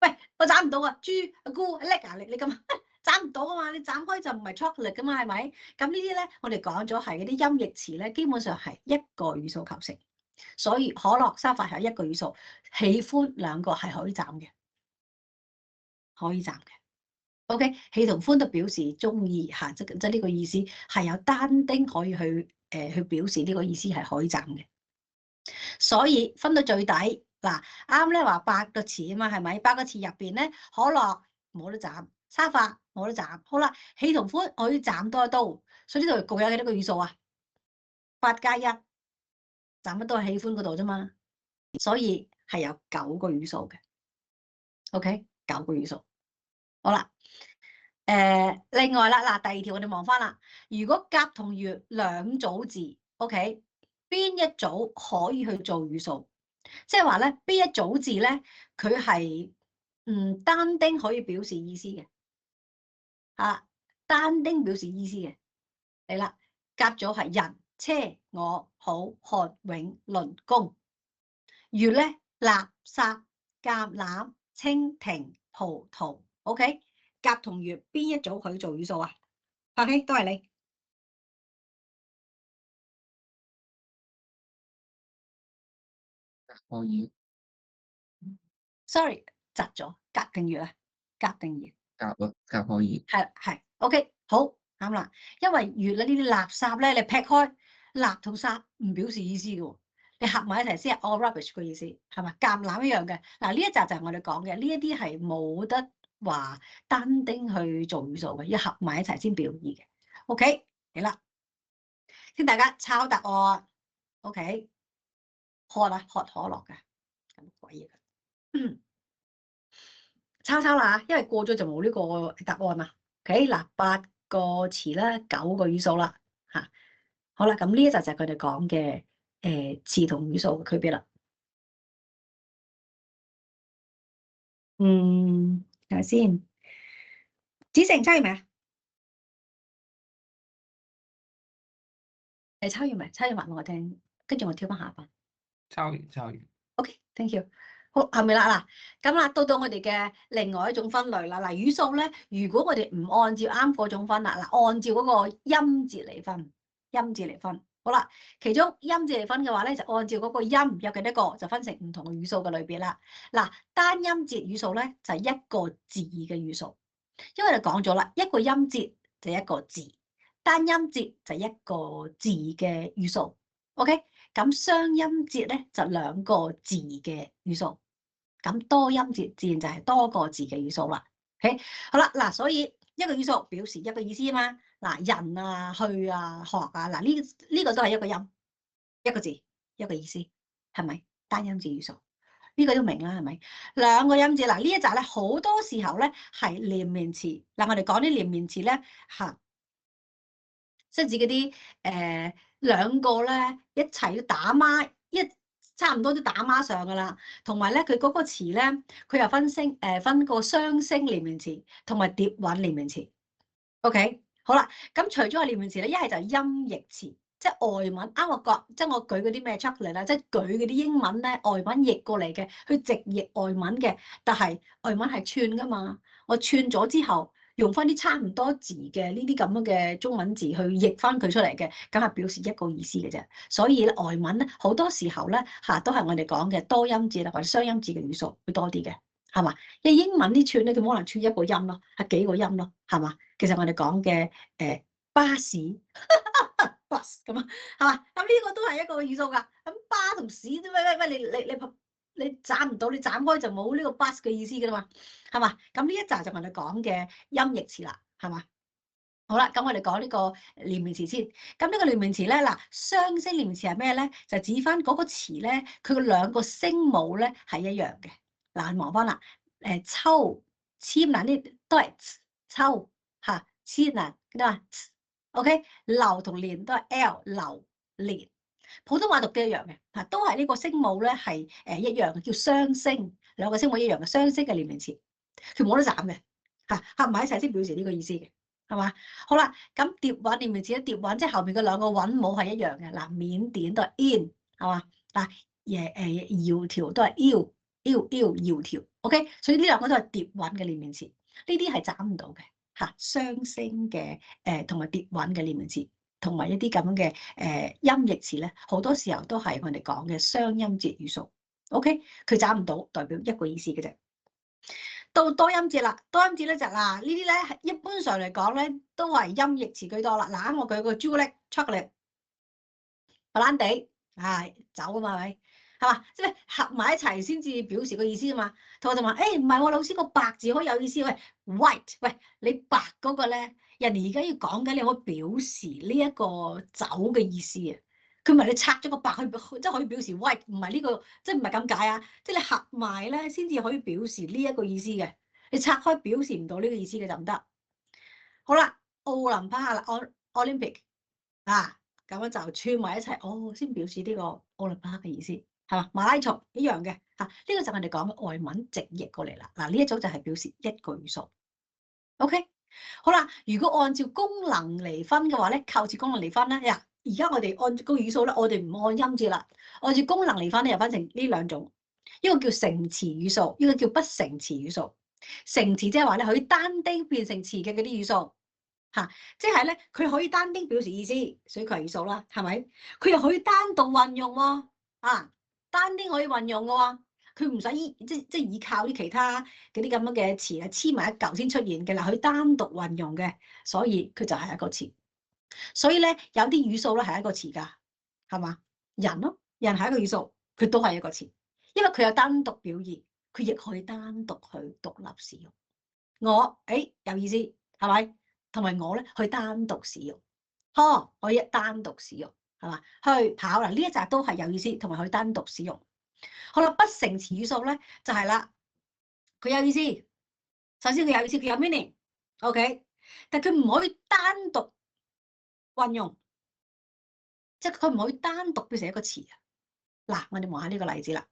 喂，我斬唔到啊！朱阿姑叻啊！你咁斬唔到啊嘛？你斬開就唔係 chocolate 噶嘛，係咪？咁呢啲咧，我哋講咗係嗰啲音譯詞咧，基本上係一個語數構成。所以可樂、沙發係一個語數，喜歡兩個係可以斬嘅，可以斬嘅。OK，喜同歡都表示中意嚇，即呢個意思係有單丁可以去表示呢個意思係可以斬嘅。所以分到最底嗱，啱咧話8個詞啊嘛，係咪？8個詞入邊咧，可樂冇得斬，沙發冇得斬。好啦，喜同歡可以斬多一刀，所以呢度共有幾多個語數啊？8+1。斬乜都係喜歡嗰度啫嘛，所以係有9個語數嘅。OK， 9個語數。好啦，另外啦，嗱，第二條我哋望翻啦。如果甲同乙兩組字 ，OK， 邊一組可以去做語數？即係話咧，邊一組字咧，佢係單丁可以表示意思嘅，單丁表示意思嘅。嚟啦，甲組係人、車、我、好、看、永、論、公。乙咧，垃圾、橄欖、蜻蜓、葡萄。OK， 甲同乙邊一組可以做語數啊 ？OK， 都係你。可以。Sorry，窒咗。甲定乙啊？甲定乙？甲咯，甲可以。係。OK， 好啱啦。因為乙咧呢啲垃圾咧，你劈開垃同圾唔表示意思嘅喎。你合埋一齊先係 all rubbish 嘅意思，係嘛？橄欖一樣嘅。嗱，呢一集就係我哋講嘅，呢一啲係冇得話單丁去做語數嘅，要合埋一齊先表意嘅。OK， 嚟啦，請大家抄答案。OK， 喝啦，喝可樂嘅，咁鬼嘢嘅。抄啦嚇，因為過咗就冇呢個答案啦。OK， 嗱，8個詞啦，9個語數啦嚇。好啦，咁呢一集就係佢哋講嘅詞同語數嘅區別啦。睇下先，子成抄完未啊？抄完未？抄完話俾我聽，跟住我跳翻下班。抄完。OK，thank you。好，係咪啦？嗱，咁啦，到我哋嘅另外一種分類啦。嗱，語數咧，如果我哋唔按照啱嗰種分啦，嗱，按照嗰個音節嚟分，音節嚟分。好啦，其中音節嚟分嘅話咧，就按照嗰個音有幾多個，就分成唔同嘅語數嘅類別啦。嗱，單音節語數咧就係一個字嘅語數，因為就講咗啦，一個音節就一個字，單音節就一個字嘅語數。OK。咁雙音節咧就兩個字嘅語數，咁多音節自然就係多個字嘅語數啦。OK， 好啦，嗱，所以一個語數表示一個意思啊嘛。嗱，人啊、去啊、學啊，嗱呢個都係一個音，一個字，一個意思，係咪？單音節語數，呢個都明啦，係咪？兩個音節，嗱呢一集咧好多時候咧係連綿詞，嗱我哋講啲連綿詞咧嚇。即係指嗰啲兩個咧一齊都打孖，差唔多都打孖上噶啦。同埋咧，佢嗰個詞咧，佢又分個雙聲連綿詞同埋疊韻連綿詞。OK， 好啦，咁除咗係連綿詞咧，一係就係音譯詞，即係外文。啱我講，即係我舉嗰啲咩 chocolate 啦，即係舉嗰啲英文咧外文譯過嚟嘅，去直譯外文嘅，但係外文係串噶嘛，我串咗之後。用翻啲差唔多字嘅呢啲咁樣嘅中文字去譯翻佢出嚟嘅，咁係表示一個意思嘅啫。所以咧外文咧好多時候咧都係我哋講嘅多音節啦或者雙音節嘅語數會多啲嘅，係嘛？因為英文啲串咧佢可能串一個音咯，係幾個音咯，係嘛？其實我哋講嘅巴士 bus 咁啊，係嘛？咁呢個都係一個語數㗎。咁巴同士啫，你斬唔到，你斬開就冇呢個 bus 嘅意思㗎啦嘛，係嘛？咁呢一集就我哋講嘅音譯詞啦，係嘛？好啦，咁我哋講呢個連名詞先。咁呢個連名詞咧，嗱，雙聲連名詞係咩咧？就指翻嗰個詞咧，佢個兩個聲母咧係一樣嘅。嗱，望翻啦，秋簽嗱呢都係秋嚇，簽嗱得嘛 ？OK，榴同蓮都係 L 榴蓮。普通話讀都一樣嘅嚇，都係呢個聲母咧係一樣嘅，叫雙聲，兩個聲母一樣嘅雙聲嘅連名詞，佢冇得斬嘅嚇，合埋一齊先表示呢個意思嘅。係嘛？好啦，咁疊韻連名詞咧，疊韻即係後邊嘅兩個韻母係一樣嘅。嗱，緬甸都係 in 係嘛？嗱，窈窕都係 窈窕 OK， 所以呢兩個都係疊韻嘅連名詞，呢啲係斬唔到嘅嚇。雙聲嘅同埋疊韻嘅連名詞，同埋一啲咁嘅音譯詞咧，好多時候都係我哋講嘅雙音節語數。OK， 佢斬唔到，代表一個意思嘅啫。到多音節啦，多音節咧就嗱呢啲咧一般上嚟講咧都係音譯詞居多啦。嗱，我舉個朱古力 chocolate， 白蘭地酒啊嘛，係咪？係嘛？即係合埋一齊先至表示個意思啊嘛。同學就話：唔係喎，老師個白字可以有意思喂 ，white 喂，你白嗰個咧，人哋而家要講緊你可以表示呢一個酒嘅意思啊。佢唔係你拆咗個白去，即係可以表示 white， 唔係呢個，即係唔係咁解啊？即係你合埋咧，先至可以表示呢一個意思嘅。你拆開表示唔到呢個意思嘅就唔得。好啦，奧林匹克啦 ，Olympic 啊，咁樣就串埋一齊，哦，先表示呢個奧林匹克嘅意思，係嘛？馬拉松一樣嘅嚇，呢個就係我哋講嘅外文直譯過嚟啦。嗱，呢一組就係表示一個語數。OK， 好啦，如果按照功能嚟分嘅話咧，構詞功能嚟分咧，呀，而家我哋按個語數咧，我哋唔按音節啦，按照功能嚟分咧，又分成呢兩種，一個叫成詞語數，一個叫不成詞語數。成詞即係話咧，可以單丁變成詞嘅嗰啲語數嚇，即係咧佢可以單丁表示意思，所以佢係語數啦，係咪？佢又可以單獨運用喎，單丁可以運用嘅喎，佢唔使即依靠啲其他嗰啲咁樣嘅詞啊黐埋一嚿先出現嘅啦，佢單獨運用嘅，所以佢就係一個詞。所以咧有啲語數咧係一個詞㗎，係嘛？人咯，人係一個語數，佢都係一個詞，因為佢有單獨表現。佢亦可以單獨去獨立使用。我有意思係咪？同埋我咧去單獨使用，可以單獨使用係嘛？去跑啦，呢一集都係有意思，同埋可以單獨使用。好啦，不成詞語數咧就係啦，佢有意思。首先佢有意思，佢有 meaning，OK，但佢唔可以單獨運用，即係佢唔可以單獨變成一個詞啊。嗱，我哋望下呢個例子啦，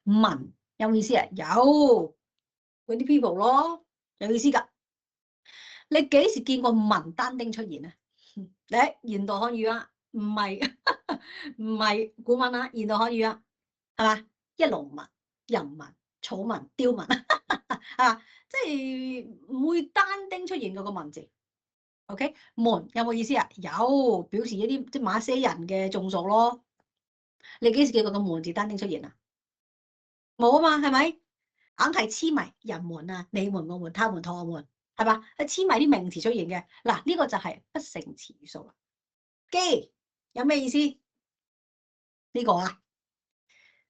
文。有意思啊，有嗰啲 people 咯，有意思噶。你幾時見過文單丁出現啊？你現代漢語啊，唔係古文啊，現代漢語啊，係嘛？一農文、人文、草文、雕文，係嘛？即係唔會單丁出現嗰個文字。OK， 門有冇意思啊？有，表示一啲即係某些人嘅眾數咯。你幾時見過個門字單丁出現啊？冇啊嘛，係咪？硬係黐埋人們啊、你們、我們、他們、我們，係嘛？係黐埋啲名詞出現嘅。嗱，呢個就係不成詞語數啦。機有咩意思？呢個啊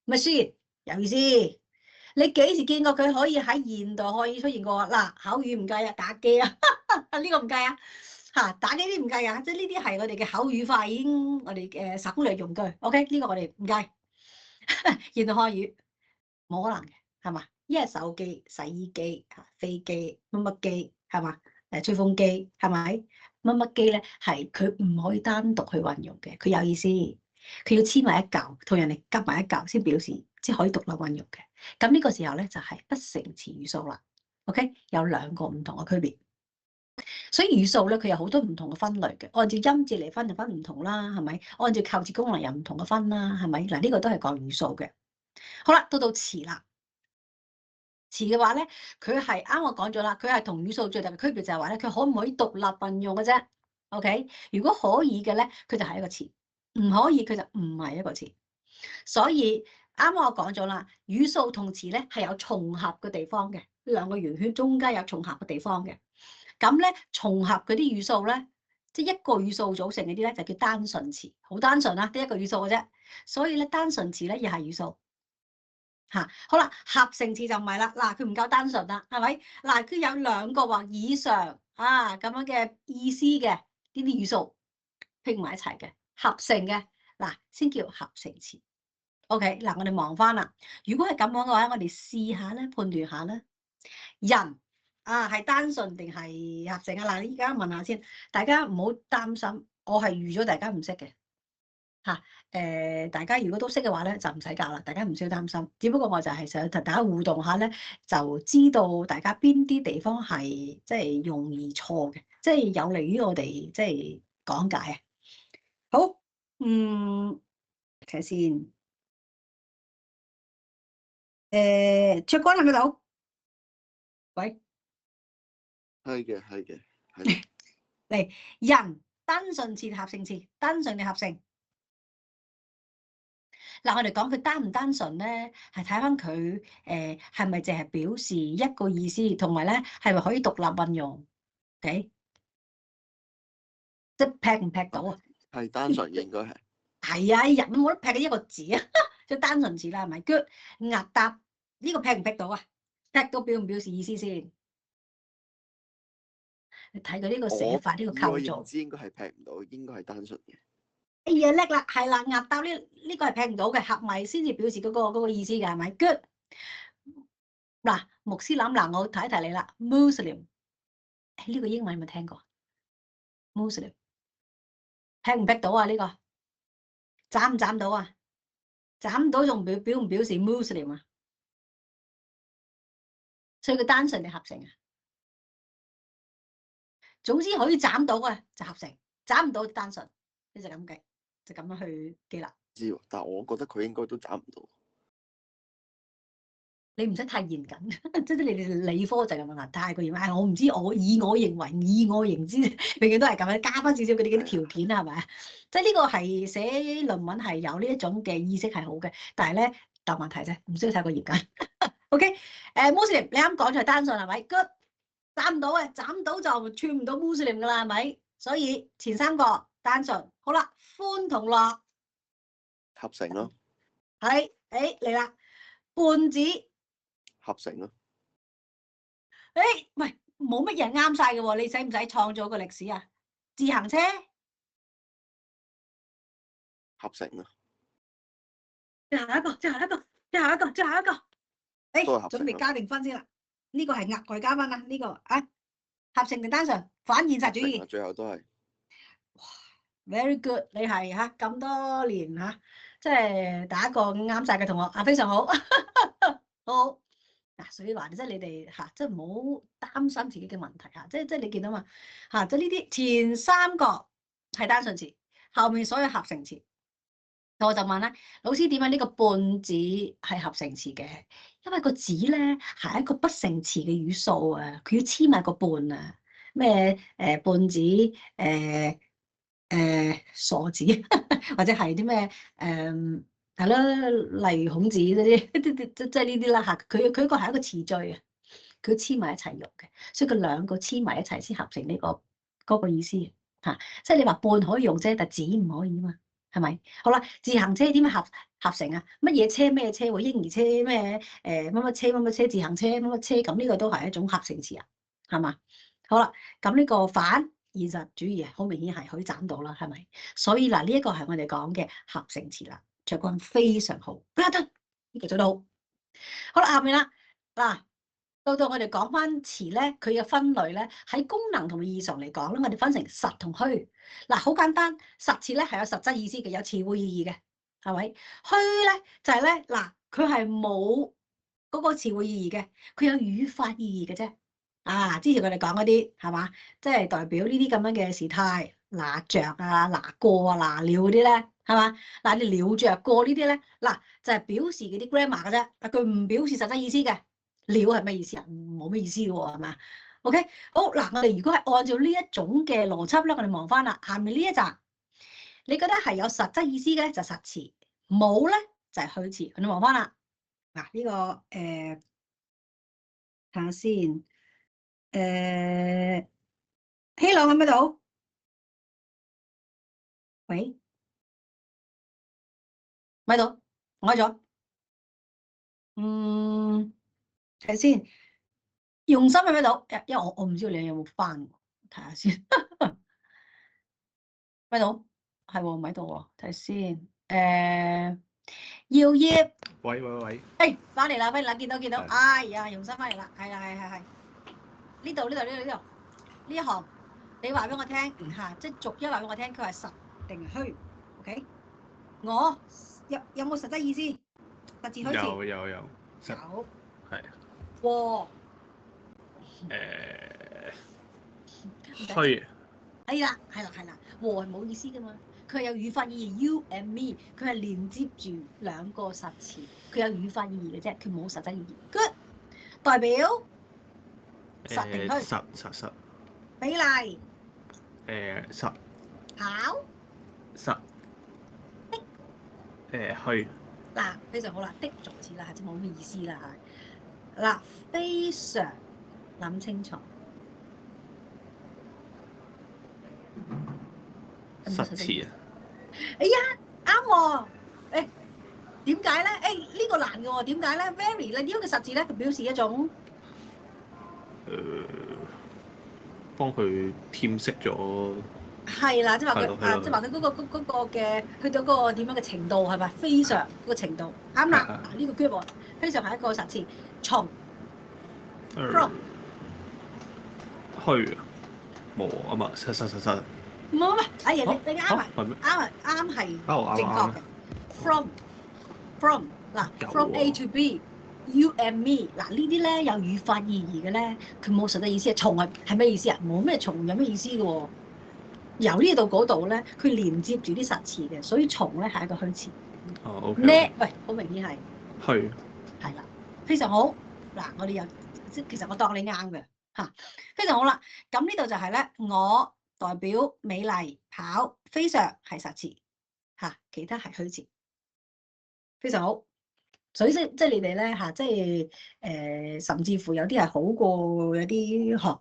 ，machine 有意思。你幾時見過佢可以喺現代可以出現過？嗱，口語唔計啊，打機啊，呢個唔計啊。嚇，打機啲唔計啊，即係呢啲係我哋嘅口語化，已經我哋嘅省略用句。OK，呢個我哋唔計。現代漢語。冇可能嘅，係嘛？一係手機、洗衣機、飛機、乜乜機，係嘛？吹風機，係咪？乜乜機咧，係佢唔可以單獨去運用嘅，佢有意思，佢要黐埋一嚿，同人哋夾埋一嚿先表示，即係可以獨立運用嘅。咁呢個時候咧就係不成詞語數啦。OK，有兩個唔同嘅區別。所以語數咧，佢有好多唔同嘅分類嘅，按照音節嚟分就分唔同啦，係咪？按照構詞功能又唔同嘅分啦，係咪？嗱，呢個都係講語數嘅。好啦，到詞啦。詞嘅話咧，佢係啱我講咗啦，佢係同語數最大嘅區別就係話咧，佢可唔可以獨立運用嘅啫 ？OK， 如果可以嘅咧，佢就係一個詞；唔可以，佢就唔係一個詞。所以啱我講咗啦，語數同詞咧係有重合嘅地方嘅，兩個圓圈中間有重合嘅地方嘅。咁咧重合嗰啲語數咧，即係一個語數組成嗰啲咧，就叫單純詞，好單純啦，得一個語數嘅啫。所以咧單純詞咧又係語數。嚇，好啦，合成詞就唔係啦，嗱佢唔夠單純啦，係咪？嗱佢有兩個或以上咁樣嘅意思嘅呢啲語數拼埋一齊嘅合成嘅，嗱先叫合成詞。OK，嗱我哋望翻啦，如果係咁樣嘅話，我哋試下咧判斷下咧，人係單純定係合成啊？嗱，你而家問下先，大家唔好擔心，我係預咗大家唔識嘅。大家如果都識嘅話咧，就唔使教啦，大家唔需要擔心。只不過我就係想同大家互動下咧，就知道大家邊啲地方係即係容易錯嘅，即係有利於我哋即係講解啊。好，睇下先。卓君喺度？喂，係嘅，係嘅，係。嚟人單純詞合成詞，單純定合成？嗱，我哋講佢單唔單純咧，係睇翻佢係咪淨係表示一個意思，同埋咧係咪可以獨立運用？OK，即係劈唔劈到啊？係單純嘅應該係。係啊，人都冇得劈嘅一個字啊，即係單純詞啦，係咪？Good，押答呢個劈唔劈到啊？劈到表唔表示意思先？你睇佢呢個寫法，呢個構造。我認知應該係劈唔到，應該係單純嘅。哎呀叻啦，係啦，押答呢個係劈唔到嘅，合埋先至表示嗰個意思嘅，係咪 ？Good。嗱，穆斯林嗱，我提一提你啦 ，Muslim， 呢個英文有冇聽過 ？Muslim 劈唔劈到啊？呢個斬唔斬到啊？斬到仲表唔表示 Muslim 啊？所以佢單純定合成啊？總之可以斬到嘅就合成，斬唔到就單純，你就咁計。就咁樣去記啦。知喎，但係我覺得佢應該都斬唔到。你唔使太嚴謹，即係你哋理科就係咁樣，太過嚴謹。我唔知，以我認為，以我認知，永遠都係咁樣，加翻少少佢哋嗰啲條件係咪啊？即係呢個係寫論文係有呢一種嘅意識係好嘅，但係咧答問題啫，唔需要太過嚴謹。OK，Muslim 你啱講就係單純係咪 ？Good， 斬唔到嘅，斬到就串唔到 Muslim 噶啦，係咪？所以前三個單純，好啦。歡同樂合成咯，係嚟啦，胖子合成咯，喂，冇乜人啱晒嘅喎，你使唔使創造個歷史啊？自行車合成咯，最後一個，準備加定分先啦，呢個係額外加分啦，呢個合成定單純，反現實主義，最後都係。Very good，你係咁多年即係第一個啱晒嘅同學非常好，好嗱，所以話即係你哋即係唔好擔心自己嘅問題即係你見到嘛即係呢啲前三個係單純詞，後面所有合成詞，我就問啦，老師點解呢個半字係合成詞嘅？因為個字咧係一個不成詞嘅語數啊，佢要黐埋個半啊，咩半字傻子或者係啲咩係咯，例如孔子嗰啲即係呢啲啦佢個係一個詞序啊，佢黐埋一齊用嘅，所以佢兩個黐埋一齊先合成呢嗰個意思即係你話半可以用啫，但子唔可以啊嘛，係咪？好啦，自行車點樣合成啊？乜嘢車咩車喎？嬰兒車咩乜乜車乜乜車，自行車乜乜車，咁呢個都係一種合成詞啊，係嘛？好啦，咁呢個反現實主義好明顯係可以斬到啦，係咪？所以嗱，呢一個係我哋講嘅合成詞啦，卓君非常好，呢個做得好。好啦，下面啦，嗱，到我哋講翻詞咧，佢嘅分類咧喺功能同埋意義上嚟講咧，我哋分成實同虛。嗱，好簡單，實詞咧係有實質意思嘅，有詞彙意義嘅，係咪？虛咧就係咧嗱，佢係冇嗰個詞彙意義嘅，佢有語法意義嘅啫。之前佢哋講嗰啲係嘛，即係代表呢啲咁樣嘅時態，拿着拿過拿了嗰啲咧，係嘛？嗱，你了着過呢啲咧，嗱就係表示嗰啲 grammar 嘅啫，佢唔表示實質意思嘅。了係咩意思啊？冇咩意思嘅喎，係嘛 ？OK， 好嗱，我哋如果係按照呢一種嘅邏輯咧，我哋望翻啦，下面呢一集，你覺得係有實質意思嘅就實詞，冇咧就係虛詞。我哋望翻啦，嗱呢個睇下先，希朗喺邊度？喂，咪度，我喺咗。睇下先，用心喺邊度？因為我唔知道你有冇翻，睇下先。咪度，係喎，唔喺度喎，睇下先。耀業，喂，誒，翻嚟啦，翻嚟啦，見到，哎呀，用心翻嚟啦，係，呢度，呢一行，你話俾我聽嚇，即係逐一話俾我聽，佢係實定虛 ？OK， 我有冇實質意思？實字虛詞有，有，係和虛，係啦，和係冇意思噶嘛，佢係有語法意義 you and me， 佢係連接住兩個實詞，佢有語法意義嘅啫，佢冇實質意義。Good， 代表實定虛，實，比例實，考實，虛。嗱，非常好啦，的助詞啦，即係冇咩意思啦嚇。嗱，非常諗清楚。實詞啊！哎呀，啱喎！誒點解咧？呢個難嘅喎，點解咧 ？Very 咧，呢個實字咧，佢表示一種幫佢添色咗。係啦，即係話佢即係話佢嗰個嘅去到嗰個點樣嘅程度係咪？非常嗰個程度啱啦。嗱呢個 good 喎，非常係一個實詞，從 from 虛啊，冇啊嘛，實。唔好，哎呀，你啱啊，啱係正確嘅。from 嗱 from A to B，you and me 嗱呢啲咧有語法意義嘅咧，佢冇實質意思啊。從係咩意思啊？冇咩從有咩意思嘅喎？由呢度嗰度咧，佢連接住啲實詞嘅，所以從咧係一個虛詞。呢喂，好明顯係虛，係啦，非常好。嗱，我哋又即其實我當你啱嘅嚇，非常好啦。咁呢度就係咧，我代表美麗跑，非常係實詞嚇，其他係虛詞，非常好。所以即係你哋咧嚇，即係甚至乎有啲係好過有啲學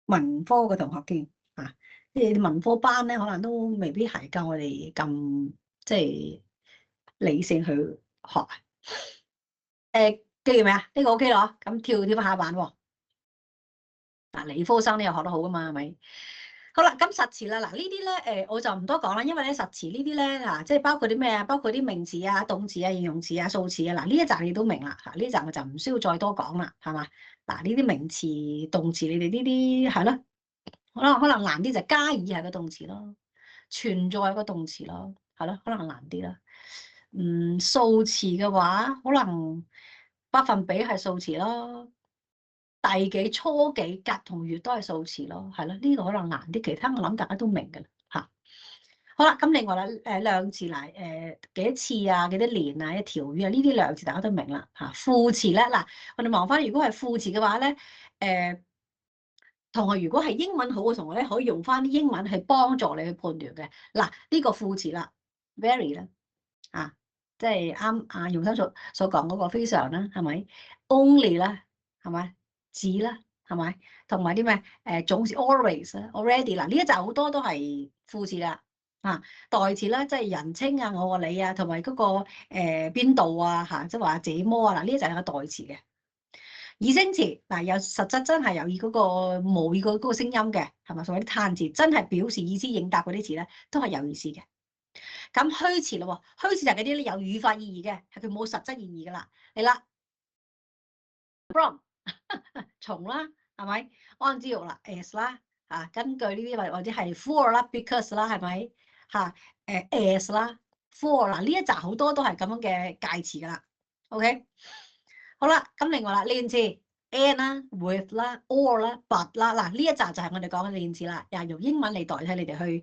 文科嘅同學添嚇。即係文科班咧，可能都未必係夠我哋咁即係理性去學。記住未啊？呢個 OK 咯，咁跳翻下版喎。嗱，理科生你又學得好噶嘛，係咪？好啦，咁實詞啦，嗱呢啲咧我就唔多講啦，因為咧實詞呢啲咧嗱，即係包括啲咩啊？包括啲名詞啊、動詞啊、形容詞啊、數詞啊。嗱呢一集你都明啦，呢一集我就唔需要再多講啦，係嘛？嗱呢啲名詞、動詞，你哋呢啲係咯。可能難啲就加以係個動詞咯，存在個動詞咯，係咯，可能難啲啦。數詞嘅話，可能百分比係數詞咯，第幾、初幾、格同月都係數詞咯，係咯，呢個可能難啲，其他我諗大家都明㗎啦嚇。好啦，咁另外啦，量詞嗱，幾多次啊，幾多年啊，一條語啊，呢啲量詞大家都明啦嚇。副詞咧，嗱，我哋望翻，如果係副詞嘅話咧，同學如果係英文好嘅同學咧，可以用翻啲英文去幫助你去判斷嘅。嗱，呢個副詞啦 ，very 啦，即係啱啊，用心所講嗰個非常啦，係咪 ？only 啦，係咪？只啦，係咪？同埋啲咩總是 always 啦 ，already 嗱，呢一集好多都係副詞啦，代詞啦，即係人稱啊、我啊、你啊，同埋嗰個邊度啊嚇，即係話這麼啊嗱，呢一集係個代詞嘅。擬聲詞嗱，有實質真係有意嗰個母語嗰個聲音嘅，係咪？所謂啲嘆字真係表示意思應答嗰啲詞咧，都係有意思嘅。咁虛詞咯喎，虛詞就係嗰啲咧有語法意義嘅，係佢冇實質意義噶啦。嚟啦 ，from 從啦，係咪？按照啦 ，as 啦，根據呢啲或者係 for 啦 ，because 啦，係咪？as 啦 ，for 嗱呢一集好多都係咁樣嘅介詞噶啦。OK。好啦，咁另外啦，連詞 and 啦、with 啦、or 啦、but 啦，嗱呢一集就係我哋講嘅連詞啦，又用英文嚟代替你哋去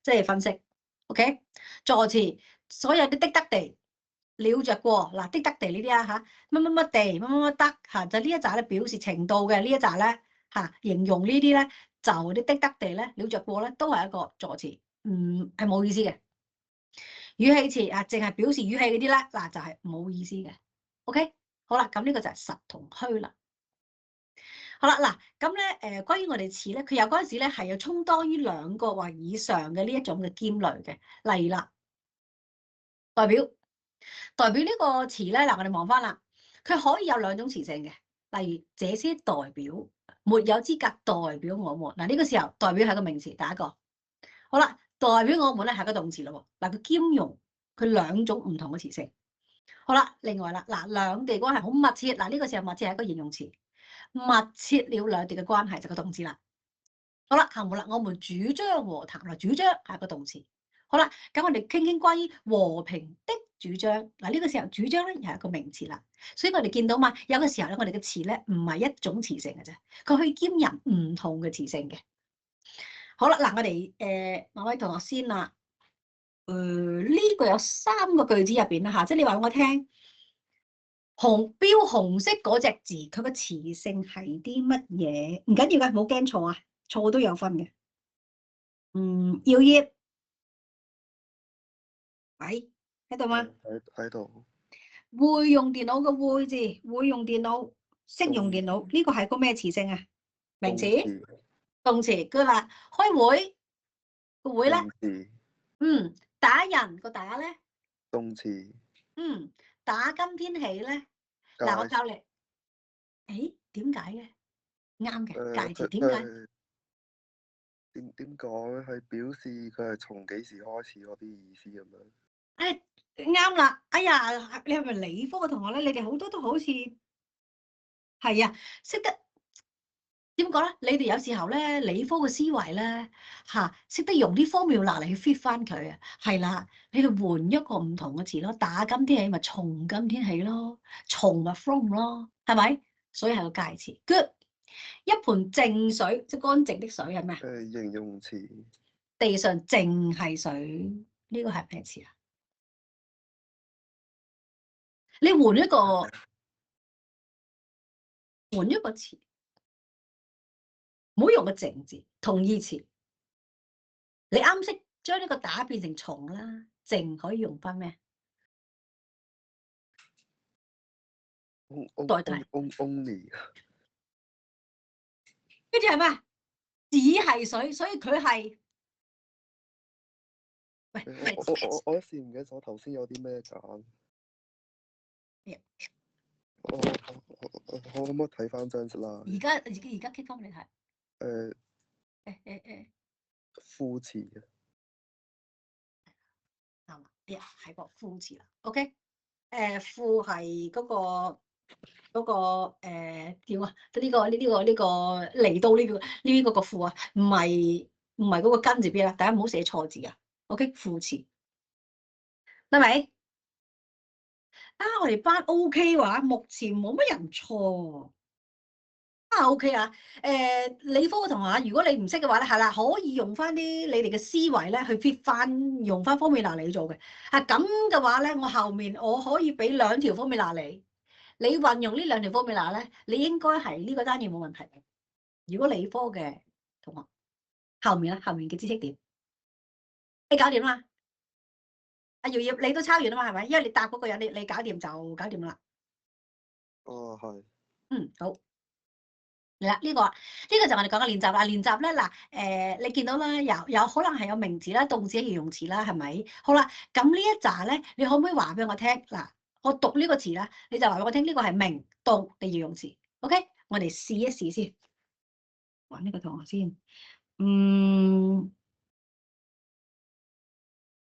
即係分析。OK，助詞所有啲的得地了着過嗱，的得地呢啲啊嚇，乜乜乜地乜乜乜得嚇，就呢一紮咧表示程度嘅呢一紮咧嚇，形容呢啲咧就啲的得地咧了着過咧都係一個助詞，係冇意思嘅。語氣詞啊，淨係表示語氣嗰啲咧嗱就係冇意思嘅。OK， 好啦，咁呢個就係實同虛啦。好啦，嗱咁咧關於我哋詞咧，佢有嗰陣時咧係有充當於兩個或以上嘅呢一種嘅兼類嘅，例如啦，代表呢個詞咧，嗱我哋望翻啦，佢可以有兩種詞性嘅，例如這些代表沒有資格代表我們，嗱呢個時候代表係個名詞，第一個。好啦，代表我們咧係個動詞咯，嗱佢兼容佢兩種唔同嘅詞性。好啦，另外啦，嗱兩地關係好密切，嗱呢個時候密切係一個形容詞。密切了兩地嘅關係就個動詞啦。好啦，下面啦，我們主張和談啦，主張係個動詞。好啦，咁我哋傾傾關於和平的主張。嗱呢個時候主張咧又係一個名詞啦。所以我哋見到嘛，有嘅時候咧，我哋嘅詞咧唔係一種詞性嘅啫，佢可以兼任唔同嘅詞性嘅。好啦，嗱我哋某位同學先啦。呢個有3個句子入邊啦嚇，即係你話我聽。標紅色嗰隻字，佢個詞性係啲乜嘢？唔緊要嘅，冇驚錯啊，錯都有分嘅。耀業，喂，喺度嗎？喺度。會用電腦嘅會字，會用電腦，識用電腦，呢個係個咩詞性啊？名詞？動詞。good啦。開會個會咧？打人個打咧？動詞。打今天起咧？嗱，我教你。誒，點解嘅？啱嘅，介詞點解？點講咧？係表示佢係從幾時開始嗰啲意思咁樣。啱啦！哎呀，你係咪理科嘅同學咧？你哋好多都好似係啊，識得點講咧？你哋有時候咧，理科嘅思維咧嚇，識得用啲 formula 嚟去 fit 翻佢啊。係啦，你哋換一個唔同嘅詞咯，打今天起咪從今天起咯，從咪 from 咯，係咪？所以係個介詞。Good， 一盆淨水，即係乾淨的水係咩？形容詞。地上淨係水，呢個係咩詞啊？你換一個詞，唔好用個淨字，同義詞。你啱識將呢個打變成從啦，淨可以用翻咩？代替。only。跟住係咩？只係水，所以佢係。喂，我一時唔記得咗頭先有啲咩揀。我可唔可以睇翻張先啦？而家 keep 翻你睇。副詞嘅。啱啦，係個副詞啦。OK， 副係嗰個叫啊，呢個嚟到呢個副啊，唔係嗰個根字邊啦，大家唔好寫錯字啊。OK， 副詞得未？我哋班 OK 話，目前冇乜人錯。OK 啊，理科嘅同學，如果你唔識嘅話咧，係啦，可以用翻啲你哋嘅思維咧去 fit 翻，用翻 formula 嚟做嘅。咁嘅話咧，我後面我可以俾2條 formula你運用呢2條 formula咧，你應該係呢個單元冇問題嘅。如果理科嘅同學，後面嘅知識點，你搞掂啦。阿瑤瑤，你都抄完啊嘛，係咪？因為你答嗰個人，你搞掂就搞掂啦。係。好。嚟啦，呢個就我哋講嘅練習啦。練習咧嗱，你見到啦，有可能係有名詞啦、動詞、形容詞啦，係咪？好啦，咁呢一紮咧，你可唔可以話俾我聽？嗱，我讀呢個詞啦，你就話俾我聽，呢個係名、動定形容詞 ？OK， 我哋試一試先。揾呢個同學先。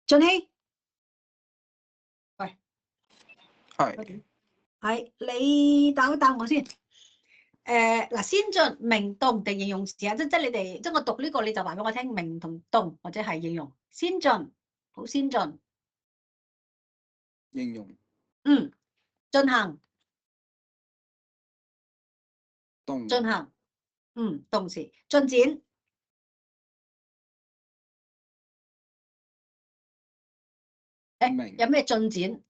俊熙，喂，係你答一答我先。嗱，先進名動定形容詞啊，即你哋，即我讀呢個你就話俾我聽，名同動或者係形容。先進，好先進。形容。進行。動。進行。動詞。進展。有咩進展？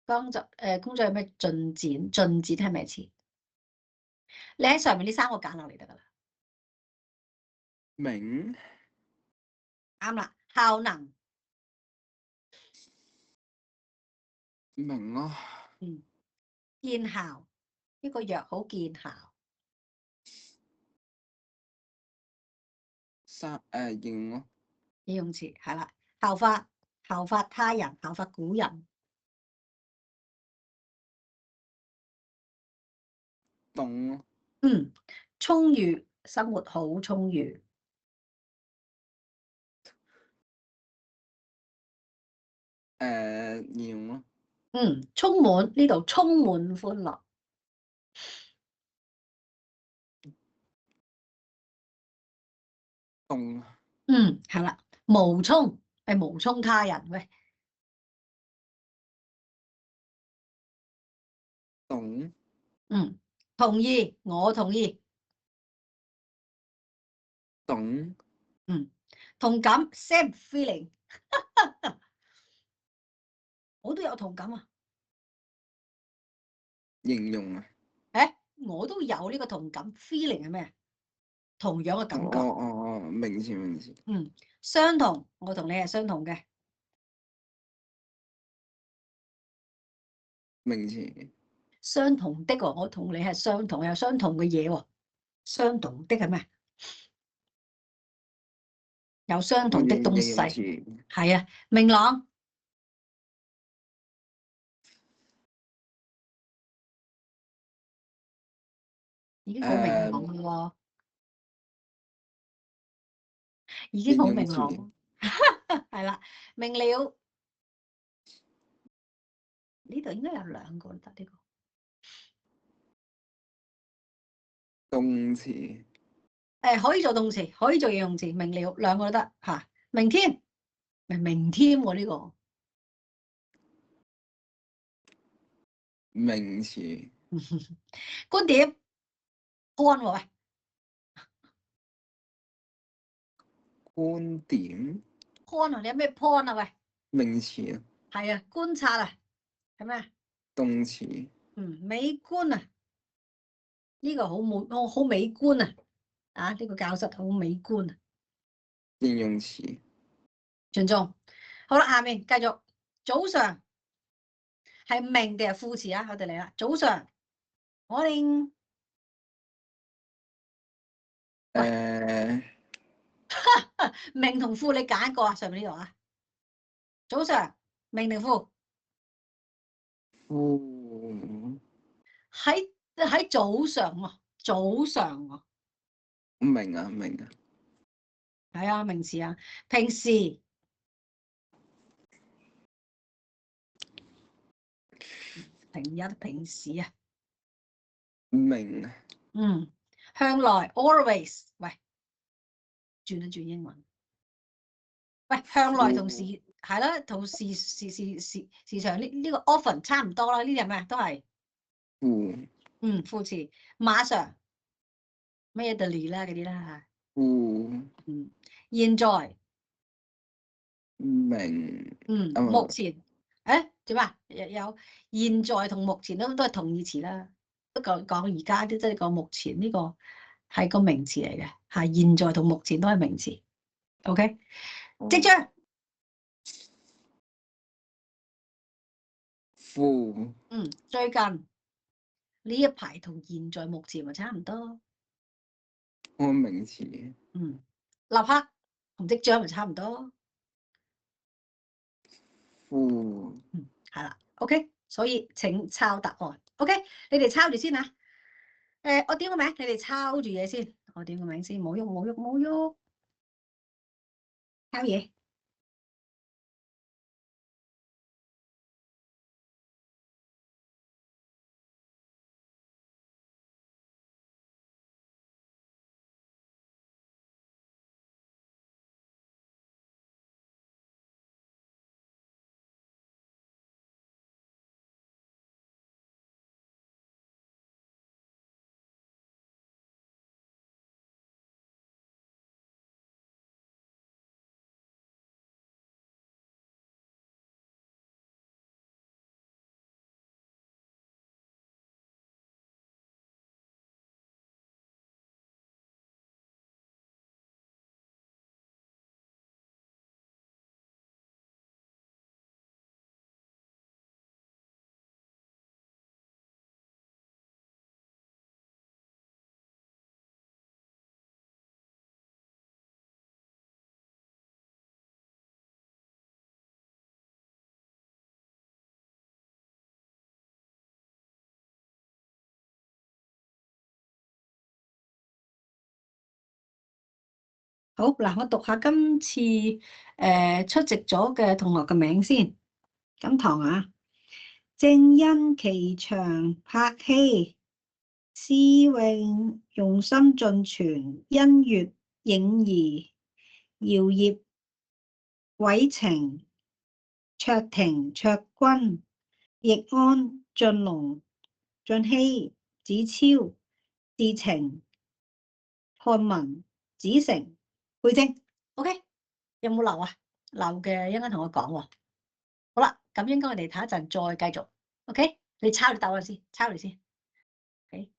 工作有咩進展？進展係咩詞？你喺上面呢3個揀落嚟得噶啦。明啱啦，效能。明咯。見效，呢個藥好見效。應用咯。應用詞係啦，效法他人，效法古人。動咯。充裕，生活好充裕。應用咯。充滿，呢度充滿歡樂。動。係啦，無充係無充他人喂。動。同意，我同意。懂。同感 ，same feeling 。我都有同感啊。形容啊。我都有呢個同感 ，feeling 係咩？同樣嘅感覺。名詞。相同，我同你係相同嘅。名詞。相同的喎，我同你係相同，有相同嘅嘢喎。相同的係咩？有相同的東西。係啊，明朗。已經好明朗喎。已經好明朗。係啦，明了。呢度應該有2個得呢個。動詞。可以做動詞，可以做形容詞，明了2個都得嚇。明天，明天喎呢個。名詞。觀點 point 喎喂。觀點。point 啊，你有咩 point 啊喂？名詞啊。係啊，觀察啊，係咩啊？動詞。美觀啊，呢個好美觀啊。呢個教室好美觀啊。形容詞。全中。好啦，下面繼續。早上係名定係副詞啊？我哋嚟啦。早上，morning。名同副你揀一個啊？上面呢度啊。早上，名定副？副。喺早上喎，早上喎。明啊。係啊，名詞啊。平時。平時啊。明。向來 always。喂，轉一轉英文。喂，向來同時係啦，同時常呢個 often 差唔多啦。呢啲係咩？都係副詞。馬上咩 immediately 啦嗰啲啦嚇。現在。明。目前。點啊？有現在同目前都係同義詞啦。不過講而家啲即係講目前呢個係個名詞嚟嘅嚇。現在同目前都係名詞。OK，即將。副。最近呢一排同現在目前咪差唔多。名詞。立刻同即將咪差唔多。副。係啦。OK，所以請抄答案。OK，你哋抄住先啊。我點個名，你哋抄住嘢先。我點個名先，冇喐，抄嘢。好嗱，我讀下今次出席咗嘅同學嘅名先。今堂啊，正因其長拍戲，思穎用心盡全，欣月影兒，姚葉偉晴，卓婷卓君，易安俊龍，俊熙子超，志晴漢文子成，佩晶 ，OK， 有冇漏啊？漏嘅應該同我講喎。好啦，咁應該我哋睇一陣再繼續。OK， 你抄你答我先，抄你先。OK。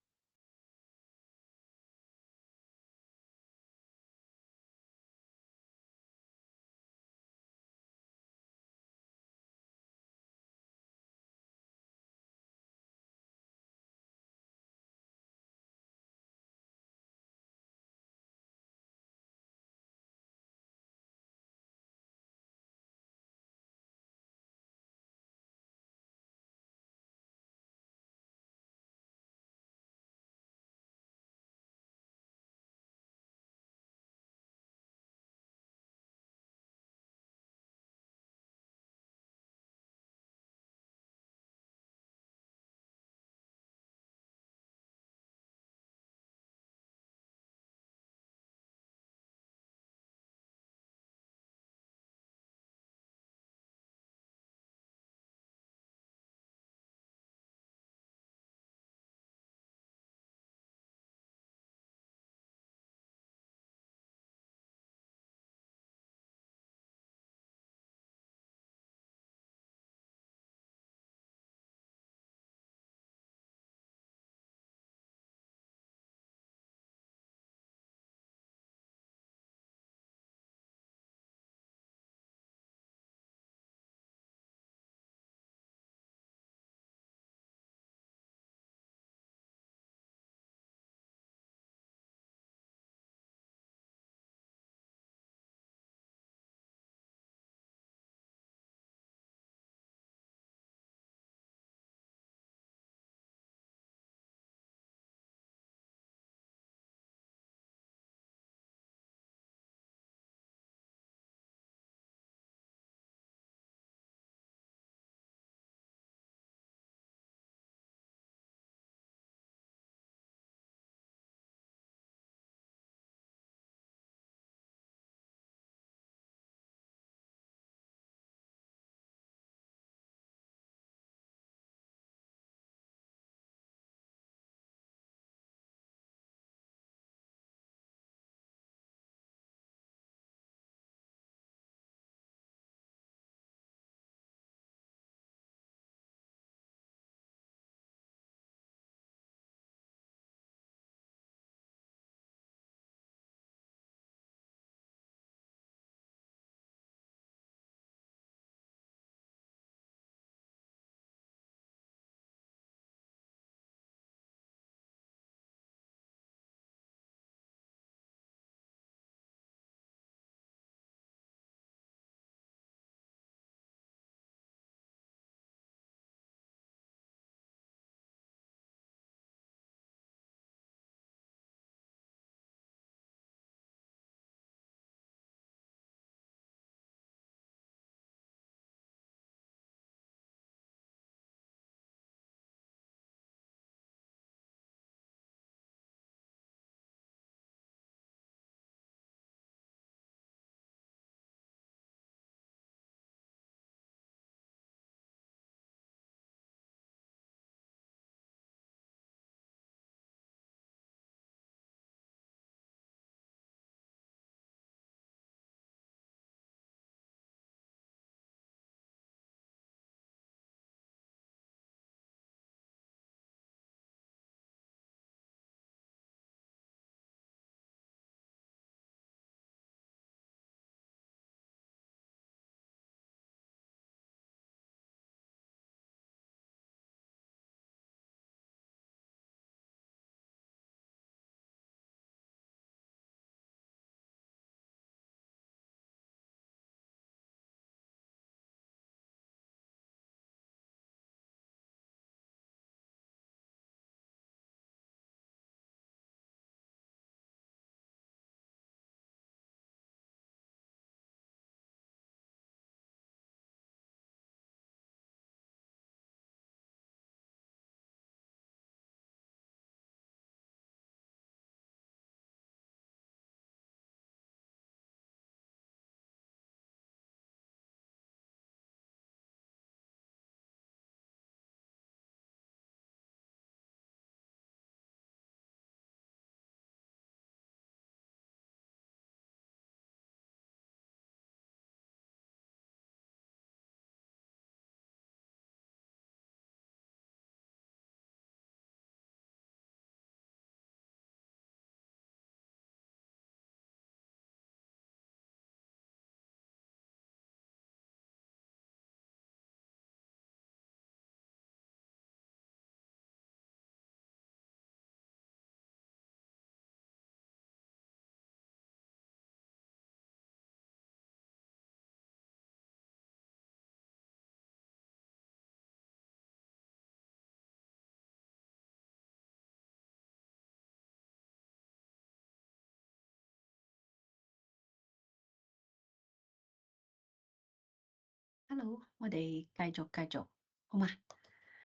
Hello，我哋繼續，好嘛？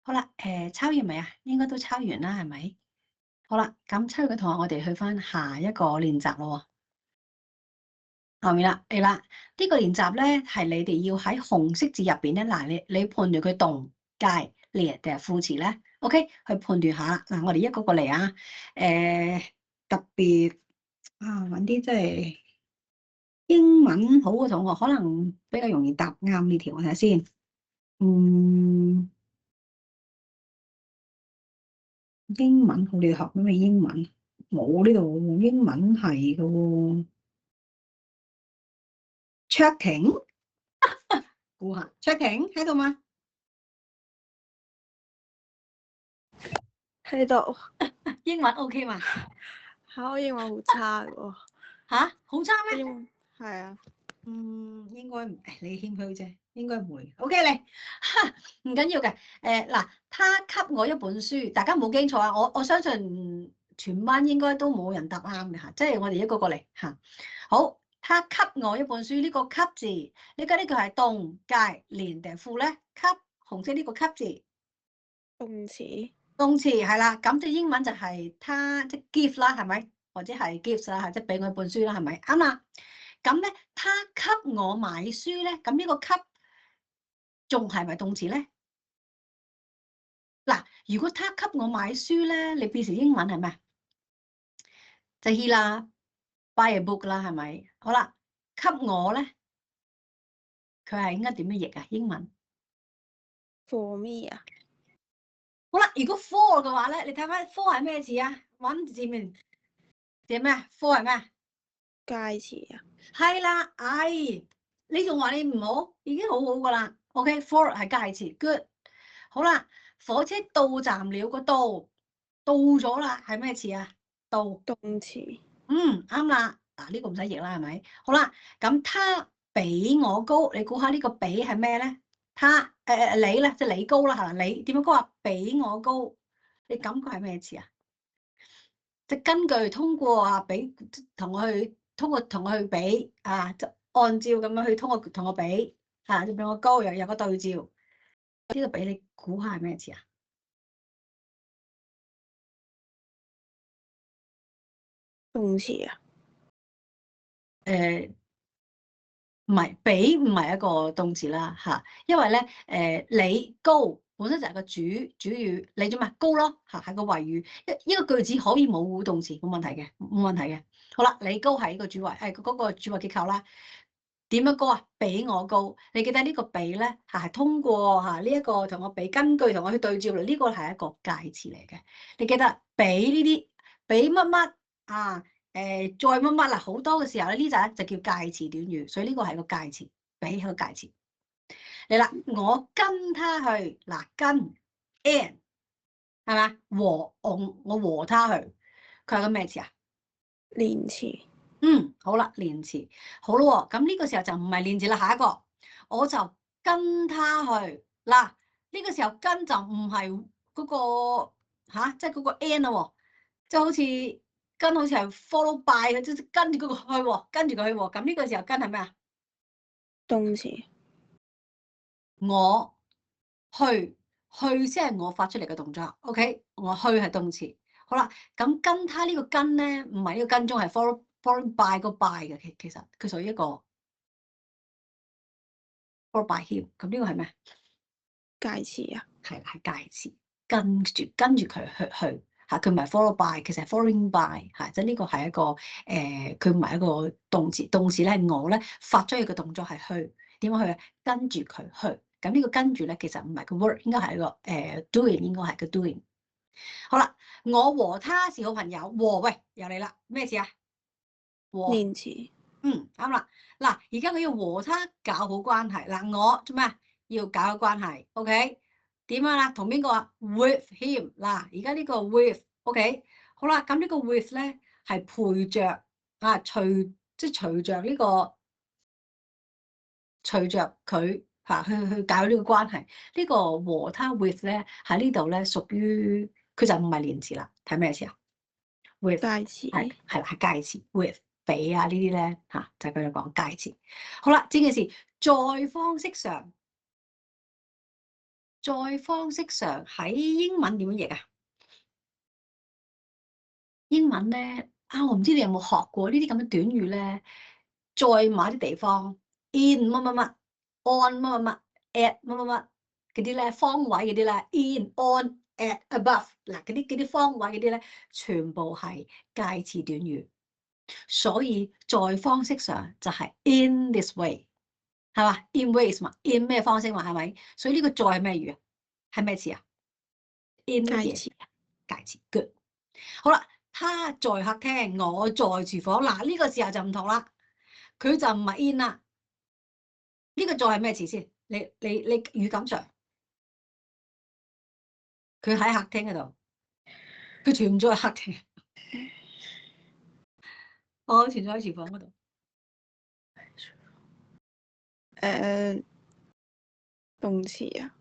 好啦，抄完未啊？應該都抄完啦，係咪？好啦，咁抄完嘅同學，我哋去翻下一個練習咯。後面啦，嚟啦，呢個練習咧係你哋要喺紅色字入邊咧，嗱，你判斷佢動、介、連定係副詞咧 ，OK，去判斷下啦。嗱，我哋一個個嚟啊，特別啊，揾啲即係英文好嘅同學，可能比較容易答啱呢條，我睇下先。英文好，你學咩英文？冇呢度英文係嘅喎。Checking， 估下 Checking 喺度嗎？喺度。英文 OK 嘛？嚇！我英文好差嘅喎。嚇？好差咩？係啊。應該唔，你謙虛啫，應該唔會。OK 你，唔緊要嘅。嗱，他給我一本書，大家冇記錯啊！我相信全班應該都冇人答啱嘅嚇，即係我哋一個個嚟嚇。好，他給我一本書，呢個給字，呢個係動、介、連定副咧？給紅色呢個給字，動詞。動詞係啦，咁即係英文就係他即係 give 啦，係咪？或者係 gives 啦，係即係俾我一本書啦，係咪？啱啦。咁咧，他給我買書咧，咁呢個給仲係咪動詞咧？嗱，如果他給我買書咧，你變成英文係咩？就 he 啦 ，buy a book 啦，係咪？好啦，給我咧，佢係應該點樣譯啊？英文 For me 啊。好啦，如果 for 嘅話咧，你睇翻 for 係咩詞啊？揾字面點咩啊 ？for 係咩？介詞啊。係啦，哎，你仲話你唔好，已經好好噶啦。OK，for 係介詞 ，good。好啦，火車到站了，個到咗啦，係咩詞啊？到。動詞。啱啦。嗱，呢個唔使譯啦，係咪？好啦，咁他比我高，你估下呢個比係咩咧？他你咧，即係你高啦，係嘛？你點樣高啊？比我高，你感覺係咩詞啊？即係根據通過啊，比同我去通過同我去比啊，就按照咁樣去通過同我比啊，就比我高，又有個對照。呢個比你估下係咩詞啊？動詞啊。唔係，比唔係一個動詞啦嚇，因為咧你高本身就係個主語，你做咩高咯嚇，係個謂語，一個句子可以冇動詞，冇問題嘅，冇問題嘅。好啦，你高係個主謂，嗰個主謂結構啦。點樣高啊？比我高，你記得呢個比咧嚇係通過嚇呢一個同我比，根據同我去對照嚟，呢個係一個介詞嚟嘅。你記得比呢啲比乜乜啊？再乜乜啦，好多嘅時候咧，呢就叫介詞短語，所以呢個係個介詞，比係個介詞。嚟啦，我跟他去，嗱跟 and 係嘛？和我和他去，佢係個咩詞啊？連詞。好啦，連詞好咯喎，咁呢個時候就唔係連詞啦，下一個我就跟他去，嗱呢個時候跟就唔係嗰個即係嗰個 and 啦喎，即係好似跟好似係 follow by 嘅，即係跟住嗰個去喎，跟住佢去喎，咁呢個時候跟係咩啊？動詞。我去先係我發出嚟嘅動作 ，OK， 我去係動詞，好啦，咁跟他呢個跟咧，唔係呢個跟蹤，係 follow by 個 by 嘅，其實佢屬於一個 follow by him，咁呢個係咩？介詞啊。係介詞，跟住佢去嚇，佢唔係 follow by，其實係 following by 嚇，即係呢個係一個佢唔係一個動詞，動詞咧係我咧發出去嘅動作係去，點樣去啊？跟住佢去，咁呢個跟住咧其實唔係個 word， 應該係一個doing， 應該係個 doing。好啦，我和他是好朋友，和喂又嚟啦，咩字啊？和連詞。啱啦，嗱而家佢要和他搞好關係，嗱我做咩啊？要搞好關係 ，OK？ 點樣啦？同邊個啊 ？With him， 嗱而家呢個 with，OK？ 好啦，咁呢個 with 咧係陪着啊，隨着呢個隨着佢嚇去搞呢個關係，呢個和他 with 咧喺呢度咧屬於佢就唔係連詞啦，睇咩詞啊 ？with 介詞。係介詞 with。比啊呢啲咧嚇，就係佢哋講介詞。好啦，呢件事在方式上在方式上喺英文點樣譯啊？英文咧我唔知你有冇學過呢啲咁嘅短語咧，在某啲地方 in 乜乜乜 on 乜乜乜 at 乜乜乜嗰啲咧，方位嗰啲咧 in on at above 嗱，嗰啲方位嗰啲咧，全部係介詞短語，所以在方式上就係 in this way 係嘛 ？in ways 嘛 ，in 咩方式嘛係咪？所以呢個在係咩語啊？係咩詞啊 ？in 乜嘢？介詞 good 好啦。他在客廳，我在廚房。嗱，呢個時候就唔同啦，佢就唔係 in 啦。呢個在係咩詞先？你語感上，佢喺客廳嗰度，佢存在客廳。我存在喺廚房嗰度。動詞啊，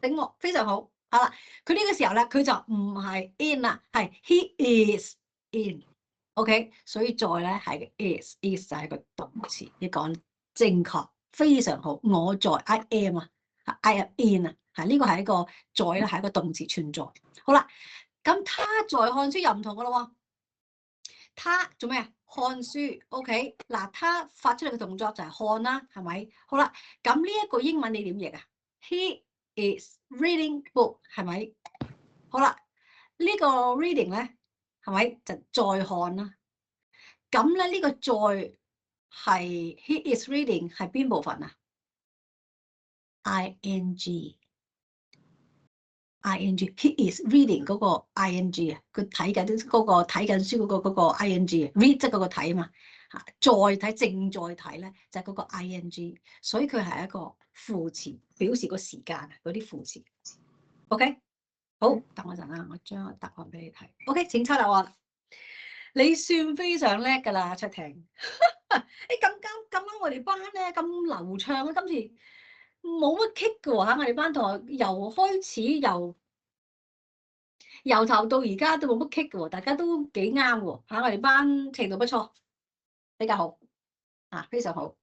頂我非常好。好啦，佢呢個時候咧，佢就唔係 in 啦，係 he is in。OK， 所以在咧係個 is 就係個動詞。你講正確，非常好。我在 I am 啊 ，I am in 啊，呢個係一個在咧係一個動詞存在。好啦，咁他在看書又唔同噶咯喎。他做咩啊？看書。OK， 嗱，他發出嚟嘅動作就係看啦，係咪？好啦，咁呢一個英文你點譯啊 ？He is reading book 係咪？好啦，呢個 reading 咧係咪就再看啦？咁咧呢個再係 he is reading 係邊部分啊 ？ing he is reading 嗰個 ing 啊，佢睇緊嗰個睇緊書嗰個 ing read 即係嗰個睇啊嘛嚇，再睇正在睇咧就係嗰個 ing， 所以佢係一個副詞，表示個時間嗰啲副詞。OK， 好，等我陣啦，我將個答案俾你睇。OK， 請抄答案。你算非常叻㗎啦，卓婷。你咁啱我哋班咧咁流暢啊，今次冇乜棘㗎喎嚇，我哋班同學由開始由頭到而家都冇乜棘㗎喎，大家都幾啱喎嚇，我哋班程度不錯，比較好啊，非常好，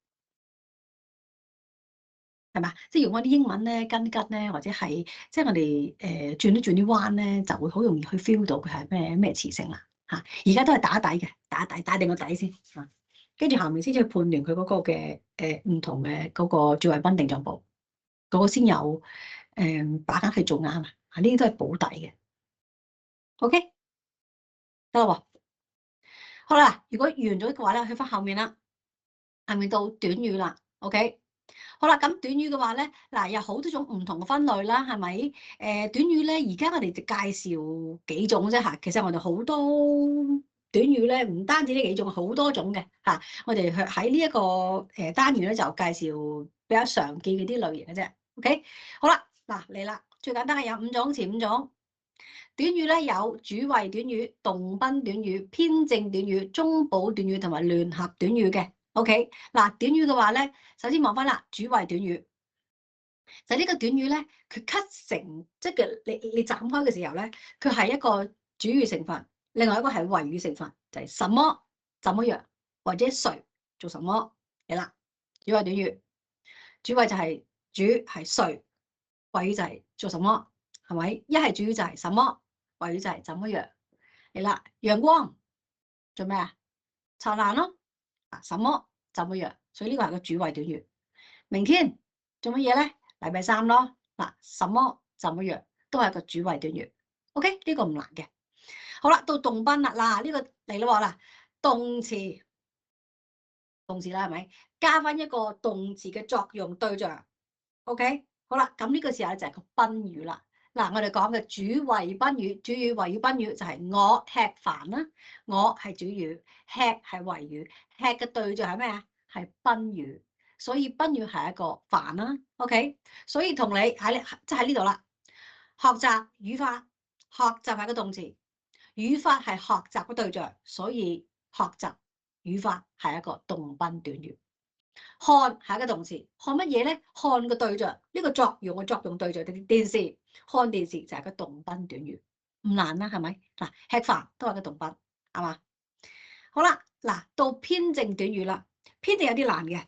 係嘛？即係用嗰啲英文咧跟咧，或者係即係我哋轉啲彎咧，就會好容易去 feel 到佢係咩詞性啦嚇。而家都係打底嘅，打定個底先嚇。跟住後面先至去判斷佢嗰個嘅唔同嘅嗰個主謂賓定狀補，嗰個先有把握去做啱啊！呢啲都係補底嘅。OK， 得啦喎。好啦，如果完咗嘅話咧，去翻後面啦，後面到短語啦。OK， 好啦，咁短語嘅話咧，嗱有好多種唔同嘅分類啦，係咪？短語咧，而家我哋就介紹幾種啫嚇。其實我哋好多短語咧，唔單止呢幾種，好多種嘅嚇。我哋喺呢一個單元咧，就介紹比較常見嘅啲類型嘅啫。OK， 好啦，嗱嚟啦，最簡單係有5種，前5種短語咧，有主謂短語、動賓短語、編正短語、中補短語同埋聯合短語嘅。OK， 嗱短語嘅話咧，首先望翻啦，主謂短語就呢個短語咧，佢 cut 成即係你斬開嘅時候咧，佢係一個主語成分，另外一個係謂語成分，就係什麼、怎麼樣或者誰做什麼係啦。主謂短語，主謂就係主係誰，謂語就係做什麼，係咪？一係主語就係什麼，謂語就係怎麼樣係啦。陽光做咩啊？燦爛咯。什麼怎麼樣？所以呢個係個主謂短語。明天做乜嘢咧？禮拜3咯。嗱，什麼怎麼樣都係個主謂短語。OK， 呢個唔難嘅。好啦，到動賓啦。嗱，呢個嚟咯喎。嗱，動詞啦，係咪？加翻一個動詞嘅作用對象。OK， 好啦，咁呢個時候就係個賓語啦。嗱，我哋講嘅主謂賓語、主語、謂語、賓語就係我吃飯啦。我係主語，吃係謂語，吃嘅對象係咩啊？係賓語，所以賓語係一個飯啦。OK， 所以同你喺呢度啦。學習語法，學習係個動詞，語法係學習嘅對象，所以學習語法係一個動賓短語。看係一個動詞，看乜嘢咧？看個對象，呢個作用嘅作用對象電視，看電視就係個動賓短語，唔難啦，係咪？嗱，吃飯都係個動賓，係嘛？好啦，嗱到編正短語啦，編正有啲難嘅，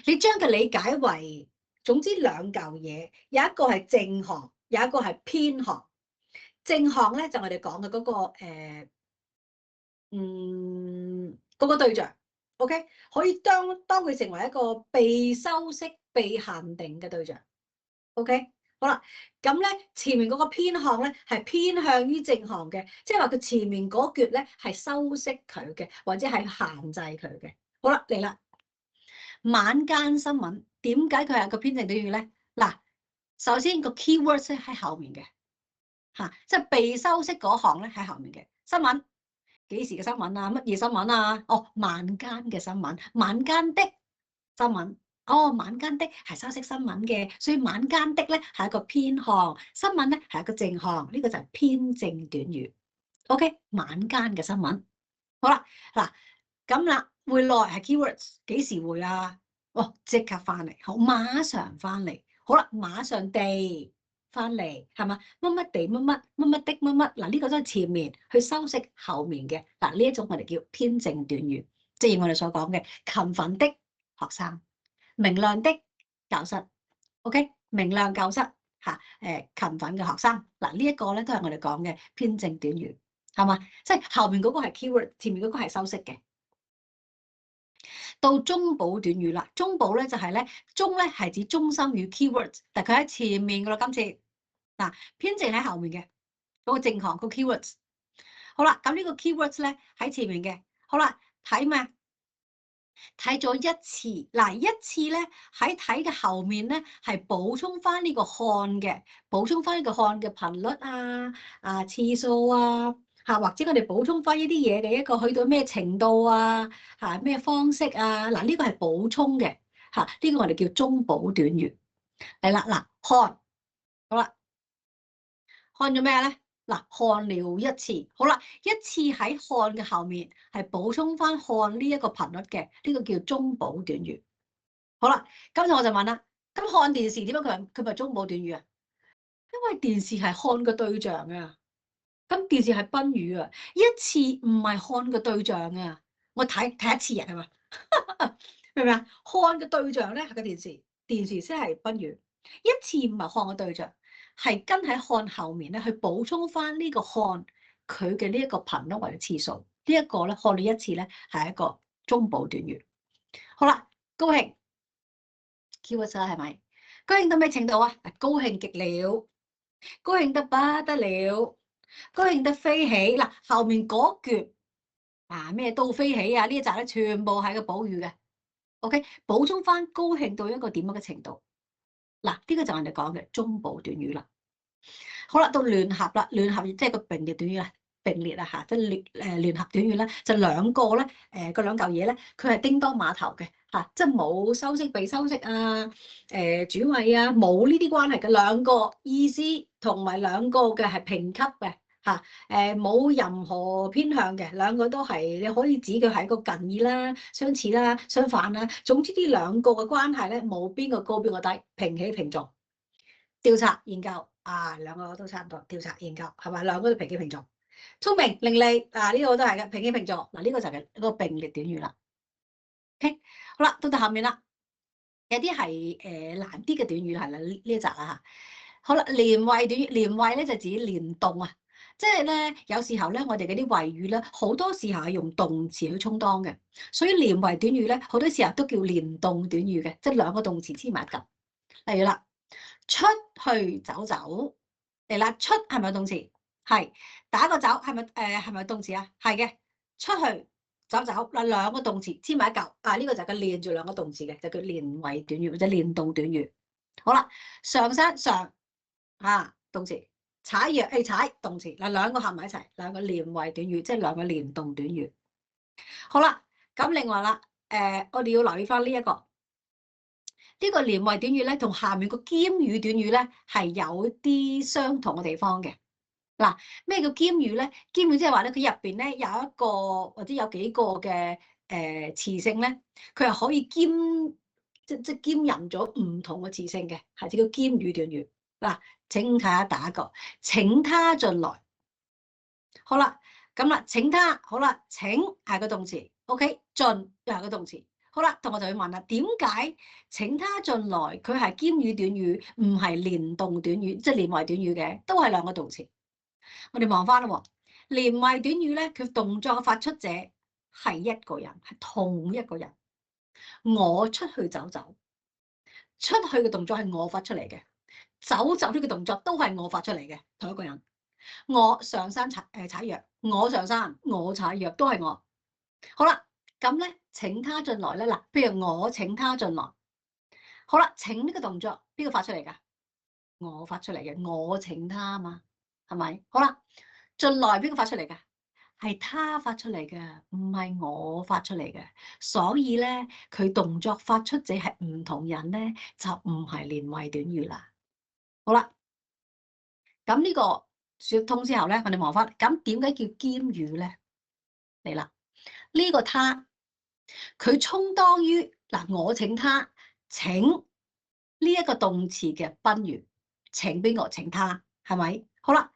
你將佢理解為總之兩嚿嘢，有一個係正項，有一個係偏項。正項咧就我哋講嘅嗰個嗰個對象 ，OK， 可以當佢成為一個被修飾、被限定嘅對象 ，OK， 好啦，咁咧前面嗰個偏項咧係偏向於正項嘅，即係話佢前面嗰橛咧係修飾佢嘅，或者係限制佢嘅。好啦，嚟啦，晚間新聞點解佢係個偏正短語咧？嗱，首先個 keywords 咧喺後面嘅。嚇，即係被修飾嗰行咧喺後面嘅新聞，幾時嘅新聞啊？乜嘢新聞啊？哦，晚間嘅新聞，晚間的新聞。哦，晚間的係修飾新聞嘅，所以晚間的咧係一個偏項，新聞咧係一個正項，呢個就係偏正短語。OK， 晚間嘅新聞。好啦，嗱咁啦，會來係 keywords， 幾時會啊？哦，即刻翻嚟，好，馬上翻嚟。好啦，馬上地。翻嚟係嘛？乜乜地乜乜乜乜的乜乜嗱，呢個都係前面去修飾後面嘅嗱，呢一種我哋叫偏正短語，即係我哋所講嘅勤奮的學生、明亮的教室。OK， 明亮教室嚇，勤奮嘅學生嗱，呢一個咧都係我哋講嘅偏正短語係嘛？即係後面嗰個係 keyword， 前面嗰個係修飾嘅。到中補短語啦，中補咧就係咧，中咧係指中心語 keywords， 但佢喺前面噶啦，今次。嗱，偏正喺後面嘅嗰個正項個 keywords， 好啦，咁呢個 keywords 咧喺前面嘅，好啦，睇咩？睇咗一次，嗱一次咧喺睇嘅後面咧係補充翻呢個看嘅，補充翻呢個看嘅頻率啊、次數啊嚇，或者我哋補充翻呢啲嘢嘅一個去到咩程度啊嚇咩方式啊，嗱呢個係補充嘅嚇，呢個我哋叫中補短語嚟啦，嗱看，好啦。看咗咩咧？嗱，看了一次，好啦，一次喺看嘅後面係補充翻看呢一個頻率嘅，呢個叫中補短語。好啦，今次我就問啦，咁看電視點解佢咪中補短語啊？因為電視係看嘅對象啊，咁電視係賓語啊，一次唔係看嘅對象啊，我睇一次人係嘛？明唔明啊？看嘅對象咧係個電視，電視先係賓語，一次唔係看嘅對象。係跟喺看後面咧，去補充翻呢個看佢嘅呢一個頻率或者次數。這個、呢一個咧看咗一次咧，係一個中補短語。好啦，高興 ，keywords 啦係咪？高興到咩程度啊？高興極了，高興得不得了，高興得飛起。嗱，後面嗰橛咩都飛起啊！呢一集咧全部係個補語嘅。OK， 補充翻高興到一個點樣嘅程度。嗱，呢個就係我哋講嘅中補短語啦。好啦，到聯合啦，聯合即係個並列短語啦，並列啊嚇，即係聯合短語咧，就兩個咧，嗰兩嚿嘢咧，佢係叮當碼頭嘅嚇，即係冇修飾被修飾啊，主謂啊，冇呢啲關係嘅兩個意思，同埋兩個嘅係平級嘅嚇，冇任何偏向嘅，兩個都係你可以指佢係一個近義啦、相似啦、相反啦，總之呢兩個嘅關係咧，冇邊個高邊個低，平起平坐。調查研究兩個都差唔多。調查研究係咪兩個都平起平坐？聰明伶俐呢個都係嘅，平起平坐。嗱，呢個就係一個並列短語啦。OK， 好啦，到後面啦，有啲係難啲嘅短語係啦，呢一集啦嚇。好啦，連謂短語，連謂咧就指連動啊，即係咧有時候咧我哋嗰啲謂語咧好多時候係用動詞去充當嘅，所以連謂短語咧好多時候都叫連動短語嘅，即係兩個動詞黐埋一嚿。例如啦。出去走走嚟啦，出係咪動詞？係。打個走係咪動詞啊？係嘅。出去走走嗱，兩個動詞黐埋一嚿呢個就係佢連住兩個動詞嘅，就叫連謂短語或者連動短語。好啦，上山上動詞，踩藥踩動詞嗱，兩個合埋一齊，兩個連謂短語，即係兩個連動短語。好啦，咁另外啦，我哋要留意翻呢一個。呢個連謂短語咧，同下面個兼語短語咧係有啲相同嘅地方嘅。嗱，咩叫兼語咧？兼語即係話咧，佢入邊咧有一個或者有幾個嘅詞性咧，佢係可以即兼任咗唔同嘅詞性嘅，係叫兼語短語。嗱，請睇下打個，請他進來。好啦，咁啦，請他，好啦，請係個動詞 ，OK， 進又係個動詞。好啦，同學就會問啦，點解請他進來佢係兼語短語，唔係連動短語，即係連謂短語嘅，都係兩個動詞。我哋望翻啦，連謂短語咧，佢動作嘅發出者係一個人，係同一個人。我出去走走，出去嘅動作係我發出嚟嘅，走走呢個動作都係我發出嚟嘅，同一個人。我上山踩藥，我上山，我踩藥都係我。好啦，咁咧請他進來咧，嗱，譬如我請他進來，好啦，請呢個動作邊個發出嚟噶？我發出嚟嘅，我請他啊嘛，係咪？好啦，進來邊個發出嚟噶？係他發出嚟嘅，唔係我發出嚟嘅，所以咧佢動作發出者係唔同人咧，就唔係連謂短語啦。好啦，咁呢個說通之後咧，我哋望翻，咁點解叫兼語咧？嚟啦，呢個他佢充當於嗱，我請他，請呢一個動詞嘅賓語，請邊個？請他，係咪？好啦。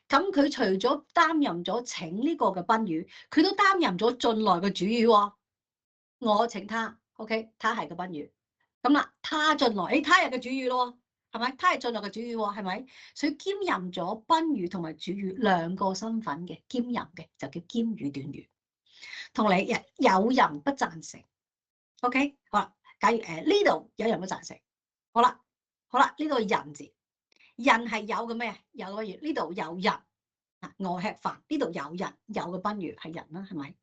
咁佢除咗擔任咗請呢個嘅賓語，佢都擔任咗進來嘅主語喎。我請他 ，OK， 他係個賓語。咁啦，他進來，他係個主語咯，係咪？他係進來嘅主語喎，係咪？所以兼任咗賓語同埋主語兩個身份嘅兼任嘅，就叫兼語短語。同你有人不贊成 ，OK， 好啦。假如呢度有人不贊成，好啦，呢度人字。人係有嘅咩？有嘅嘢，呢度有人啊，我吃飯，呢度有人，有嘅賓語係人啦，係咪？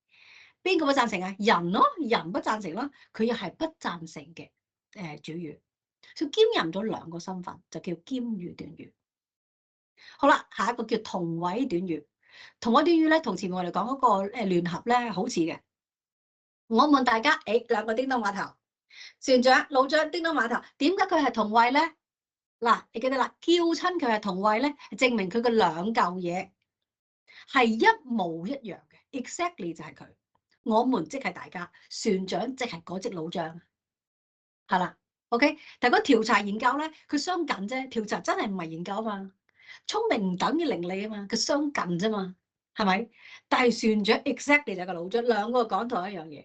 邊個不贊成啊？人咯，人不贊成咯，佢又係不贊成嘅主語，所以兼任咗兩個身份，就叫兼語短語。好啦，下一個叫同位短語。同位短語咧，同前面我哋講嗰個聯合咧，好似嘅。我問大家，兩個叮當碼頭，船長、路障、叮當碼頭，點解佢係同位咧？嗱，你記得啦，叫親佢係同位咧，證明佢嘅兩嚿嘢係一模一樣嘅 ，exactly 就係佢。我們即係大家，船長即係嗰隻老將，係啦 ，OK。但係個調查研究咧，佢相近啫，調查真係唔係研究啊嘛。聰明唔等於伶俐啊嘛，佢相近啫嘛，係咪？但係船長 exactly 就係個老將，兩個講同一樣嘢。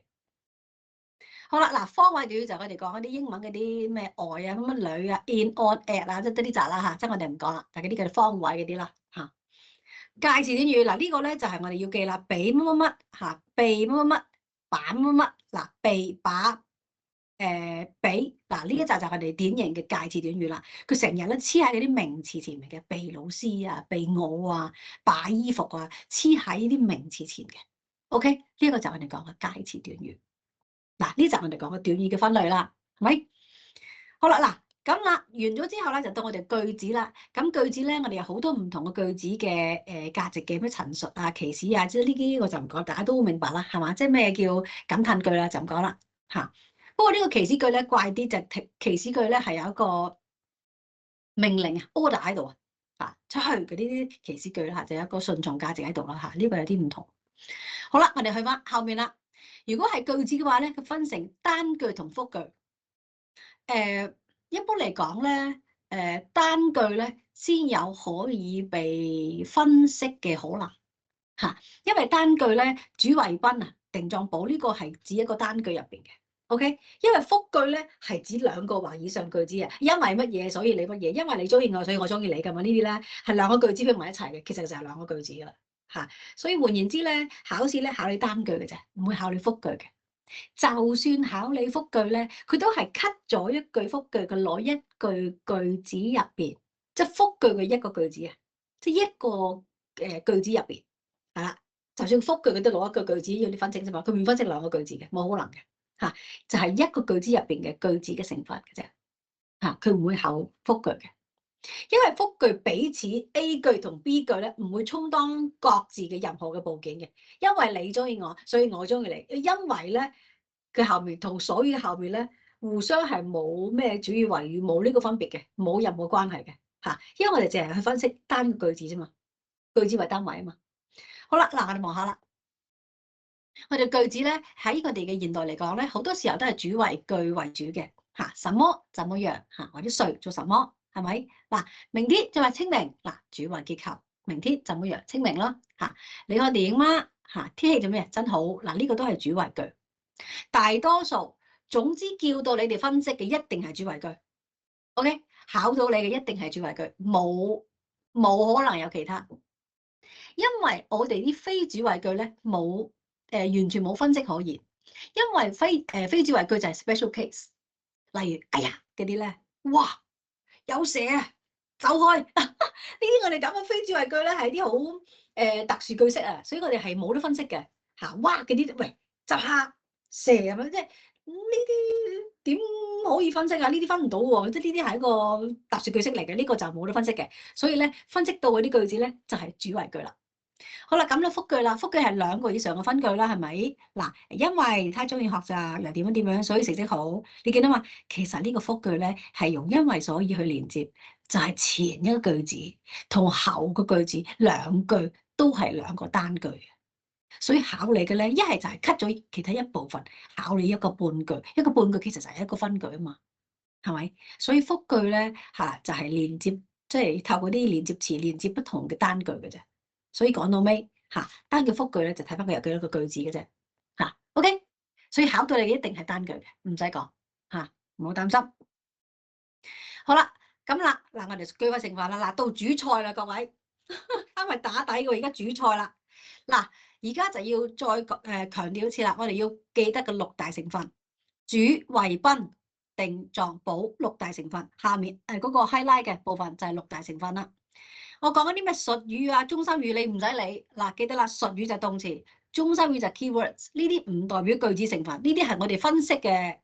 好啦，嗱，方位短語就我哋講嗰啲英文嗰啲咩外啊、乜乜女啊、in on at 啊，即係得啲雜啦嚇，即係我哋唔講啦，但係嗰啲叫方位嗰啲啦嚇。介詞短語嗱，呢個咧就係我哋要記啦，俾乜乜乜嚇，被乜乜乜，把乜乜嗱，被把俾嗱，呢一集就係我哋典型嘅介詞短語啦。佢成日咧黐喺嗰啲名詞前面嘅，被老師啊、被我啊、把衣服啊，黐喺呢啲名詞前嘅。OK，呢一個就係我哋講嘅介詞短語。嗱，呢集我哋講嘅短語嘅分類啦，係咪？好啦，嗱，咁啦，完咗之後咧，就到我哋句子啦。咁句子咧，我哋有好多唔同嘅句子嘅價值嘅咩陳述啊、祈使啊，即係呢啲我就唔講，大家都明白啦，係嘛？即係咩叫感嘆句啦，就唔講啦嚇。不過呢個祈使句咧怪啲，就祈使句咧係有一個命令啊 order 喺度啊，出去嗰啲祈使句啦嚇，就有一個順從價值喺度啦嚇，呢個有啲唔同。好啦，我哋去翻後面啦。如果係句子嘅話咧，佢分成單句同複句。一般嚟講咧，單句咧先有可以被分析嘅可能嚇，因為單句咧主謂賓啊、定狀補呢個係指一個單句入邊嘅。OK，因為複句咧係指兩個或以上句子啊，因為乜嘢所以你乜嘢，因為你中意我所以我中意你㗎嘛，呢啲咧係兩個句子拼埋一齊嘅，其實就係兩個句子㗎啦。嚇，所以換言之咧，考試咧考你單句嘅啫，唔會考你複句嘅。就算考你複句咧，佢都係 cut 咗一句複句，佢攞一句句子入邊，即係複句嘅一個句子啊，即係一個句子入邊係啦。就算複句佢都攞一個句子要你分析啫嘛，佢唔分析兩個句子嘅，冇可能嘅嚇，就係一個句子入邊嘅句子嘅成分嘅啫嚇，佢唔會考複句嘅。因為複句彼此 A 句同 B 句咧，唔會充當各自嘅任何嘅部件嘅。因為你中意我，所以我中意你。因為咧，佢後面同所以後面咧，互相係冇咩主語謂語，冇呢個分別嘅，冇任何關係嘅嚇。因為我哋淨係去分析單個句子啫嘛，句子為單位啊嘛。好啦，嗱我哋望下啦，我哋句子咧喺我哋嘅現代嚟講咧，好多時候都係主謂句為主嘅嚇。什麼怎麼樣嚇，或者誰做什麼。係咪嗱？明天就話清明嗱，主謂結構。明天怎麼樣？清明咯嚇。你看電影嗎嚇？天氣做咩？真好嗱，呢個都係主謂句。大多數總之叫到你哋分析嘅一定係主謂句。OK， 考到你嘅一定係主謂句，冇可能有其他。因為我哋啲非主謂句咧冇完全冇分析可言，因為非主謂句就係 special case， 例如哎呀嗰啲咧，哇有蛇啊，走開呢啲我哋講嘅非主謂句咧係啲好特殊句式啊，所以我哋係冇得分析嘅嚇。哇嗰啲喂就嚇蛇咁樣，即係呢啲點可以分析啊？呢啲分唔到喎，即係呢啲係一個特殊句式嚟嘅，呢個就冇得分析嘅。所以咧分析到嗰啲句子咧就係主謂句啦。好啦，咁咧複句啦，複句係2個以上嘅分句啦，係咪？嗱，因為他中意學習又點樣，所以成績好。你見到嘛？其實呢個複句咧係用因為所以去連接，就係前一個句子同後個句子兩句都係2個單句。所以考你嘅咧，一係就係 cut 咗其他一部分，考你一個半句，一個半句其實就係一個分句啊嘛，係咪？所以複句咧就係連接，即係透過啲連接詞連接不同嘅單句嘅啫。所以講到尾單句複句咧就睇翻佢有幾多個句子嘅啫OK， 所以考到你嘅一定係單句嘅，唔使講唔好擔心。好啦，咁啦嗱，我哋句法成分啦，嗱到主菜啦，各位，因為打底喎，而家主菜啦，嗱而家就要再強調一次啦，我哋要記得個6大成分，主謂賓定狀補6大成分，下面嗰個 highlight 嘅部分就係6大成分啦。我講緊啲咩術語啊、中心語，你唔使理嗱，記得啦，術語就係動詞，中心語就係 keywords， 呢啲唔代表句子成分，呢啲係我哋分析嘅，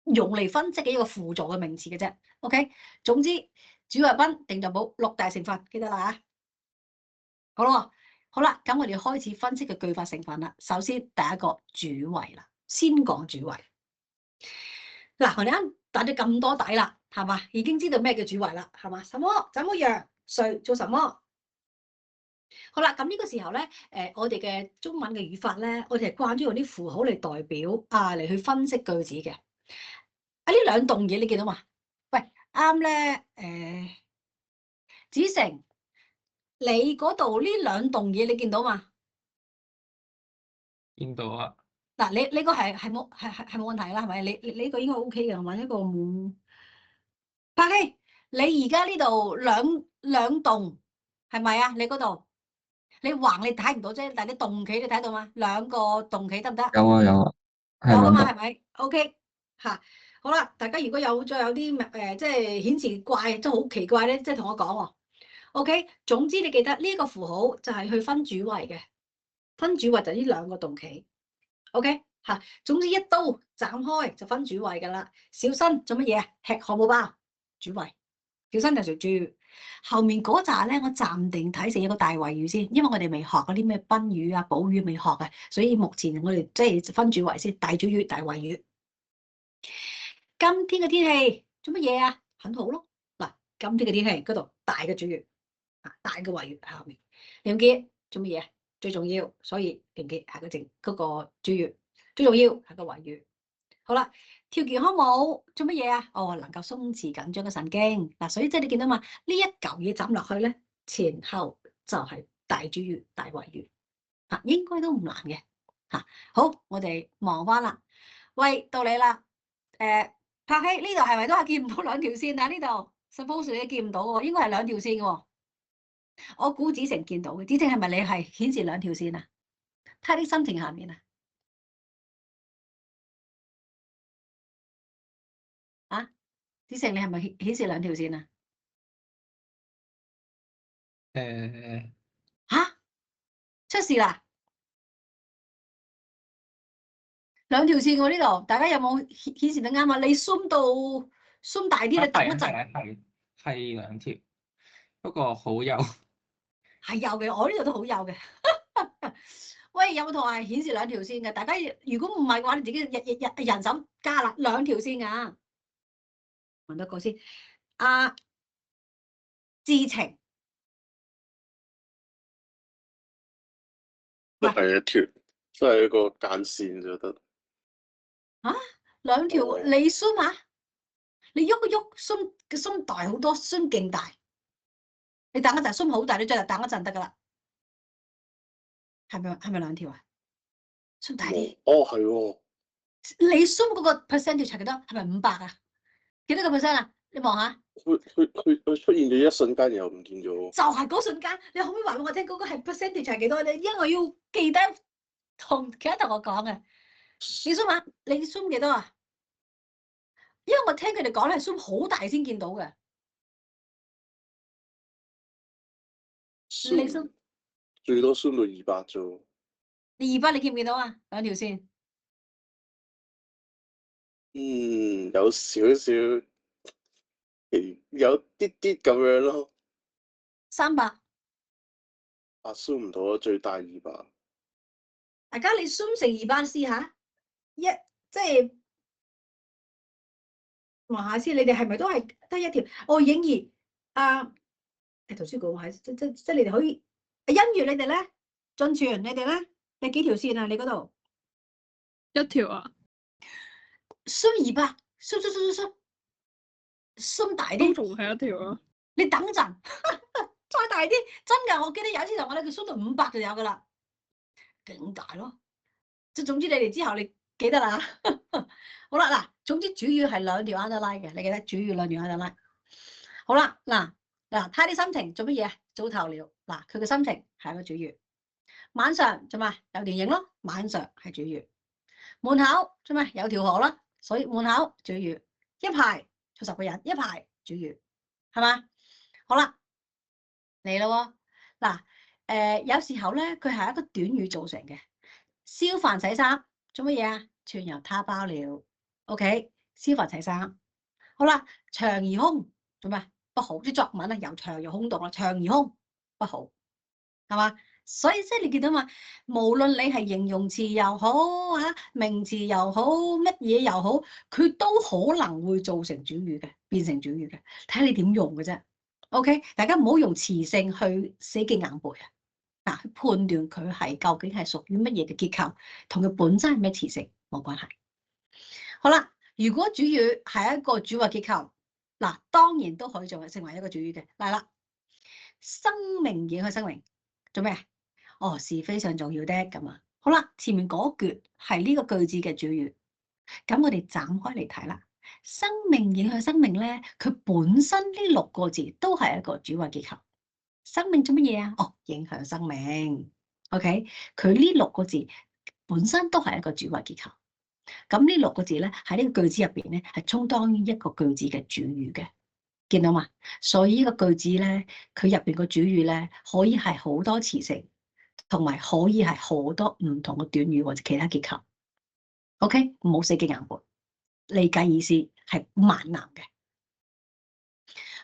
用嚟分析嘅一個輔助嘅名詞嘅啫。OK， 總之主謂賓定狀補6大成分，記得啦嚇。好咯，好啦，咁我哋開始分析嘅句法成分啦。首先第一個主謂啦，先講主謂。嗱，我哋啱打咗咁多底啦，係嘛？已經知道咩叫主謂啦，係嘛？什麼？怎麼樣？誰做什麼？好啦，咁呢個時候咧，我哋嘅中文嘅語法咧，我哋係慣咗用啲符號嚟代表嚟去分析句子嘅。呢兩棟嘢你見到嘛？喂，啱咧，子成，你嗰度呢兩棟嘢你見到嘛？見到啊。嗱，你呢個係冇問題啦，係咪？你呢個應該 OK 嘅，揾一個冇。柏希，你而家呢度兩棟係咪啊？你嗰度你橫你睇唔到啫，但係你棟企你睇到嘛？2個棟企得唔得？有啊有啊，係有噶嘛？兩棟。係咪 ？OK 好啦，大家如果再有啲即係顯示怪，即係好奇怪咧，即係同我講喎。OK， 總之你記得呢個符號就係去分主謂嘅，分主謂就呢2個棟企。OK 總之一刀斬開就分主謂噶啦。小新做乜嘢啊？吃漢堡包，主謂。小新就做主，後面嗰紮咧，我暫定睇成一個大謂語先，因為我哋未學嗰啲咩賓語啊、補語未學嘅，所以目前我哋即係分主謂先，大主語、大謂語。今天嘅天氣做乜嘢啊？很好咯。嗱，今天嘅天氣嗰度大嘅主語大嘅謂語喺後面。你唔記做乜嘢？最重要，所以記唔記係嗰個主語最重要係個謂語。好啦，跳健康舞做乜嘢啊？能夠鬆弛緊張嘅神經嗱，所以即係你見到嘛？呢一嚿嘢斬落去咧，前後就係大主語、大謂語應該都唔難嘅好，我哋望翻啦。喂，到你啦。柏希呢度係咪都係見唔到2條線啊？呢度 suppose 你見唔到喎，應該係2條線喎。我估子成見到嘅，子成係咪你係顯示2條線啊？睇啲心情下面子成你係咪顯示2條線啊？出事啦！2條線喎呢度，大家有冇顯示得啱啊？你 zoom 大啲，你等一陣。係2條，不過好幼。係有嘅，我呢度都好幼嘅。喂，有冇同學顯示2條線嘅？大家如果唔係嘅話，你自己人手加啦2條線㗎。問多個先，志晴都係1條，都係一個間線就得。2條你 zoom 啊？你喐一喐 zoom 大好多，zoom 勁大。你等一陣 zoom 好大，你再等一陣得㗎啦。係咪2條啊？zoom 大啲。係喎。你 assume 嗰個 percentage 係幾多？係咪500啊？幾多個 percent 啊？你望下。佢出現咗一瞬間，然後唔見咗。就係嗰瞬間，你可唔可以話俾我聽嗰個係 percentage 係幾多咧？因為我要記得同其他同學講嘅。你 zoom 下，你 zoom 幾多啊？因為我聽佢哋講係 zoom 好大先見到嘅。你 zoom 最多 zoom 到200啫。你200你見唔見到啊？兩條線。有少少，有啲啲咁樣咯。300。zoom 唔到咯，最大200。大家你 zoom 成200試下，即係望下先，你哋係咪都係得一條？哦，影兒圖書館係即你哋可以。欣月你哋咧，俊全你哋咧，你幾條線啊？你嗰度1條啊？zoom 200，zoom 大啲，都仲係1條啊。你等陣，再大啲，真㗎！我記得有一次同我咧，佢 zoom 到500就有㗎啦，勁大咯。即係總之你哋之後你記得啦。好啦，嗱，總之主要係2條 underline 嘅，你記得主要2條 underline。好啦，嗱，睇啲心情做乜嘢？早頭了，嗱，佢嘅心情係一個主語。晚上做咩？有電影咯，晚上係主語。門口做咩？有條河啦，所以門口主語。一排坐10個人，一排主語，係嘛？好啦，嚟咯喎，嗱，有時候咧，佢係一個短語造成嘅。燒飯洗衫做乜嘢啊？全由他包了。OK， 燒飯洗衫。好啦，長而空做咩？不好，啲作文啊又長又空洞啦，長而空不好，係嘛？所以即係你見到嘛，無論你係形容詞又好嚇，名詞又好，乜嘢又好，佢都可能會造成主語嘅，變成主語嘅，睇下你點用嘅啫。OK， 大家唔好用詞性去死記硬背啊！去判斷佢係究竟係屬於乜嘢嘅結構，同佢本身係咩詞性冇關係。好啦，如果主語係一個主謂結構，嗱，當然都可以成為一個主語嘅。嚟啦，生命影響生命，做咩？哦，是非常重要的咁啊。好啦，前面嗰橛係呢個句子嘅主語，咁我哋斬開嚟睇啦。生命影響生命咧，佢本身呢6個字都係一個主謂結構。生命做乜嘢啊？哦，影響生命。OK，佢呢6個字本身都係一個主謂結構。咁呢6個字咧喺呢個句子入邊咧係充當於一個句子嘅主語嘅，見到嘛？所以呢個句子咧，佢入邊個主語咧可以係好多詞性，同埋可以係好多唔同嘅短語或者其他結構。OK， 唔好死記硬背，理解意思係萬能嘅。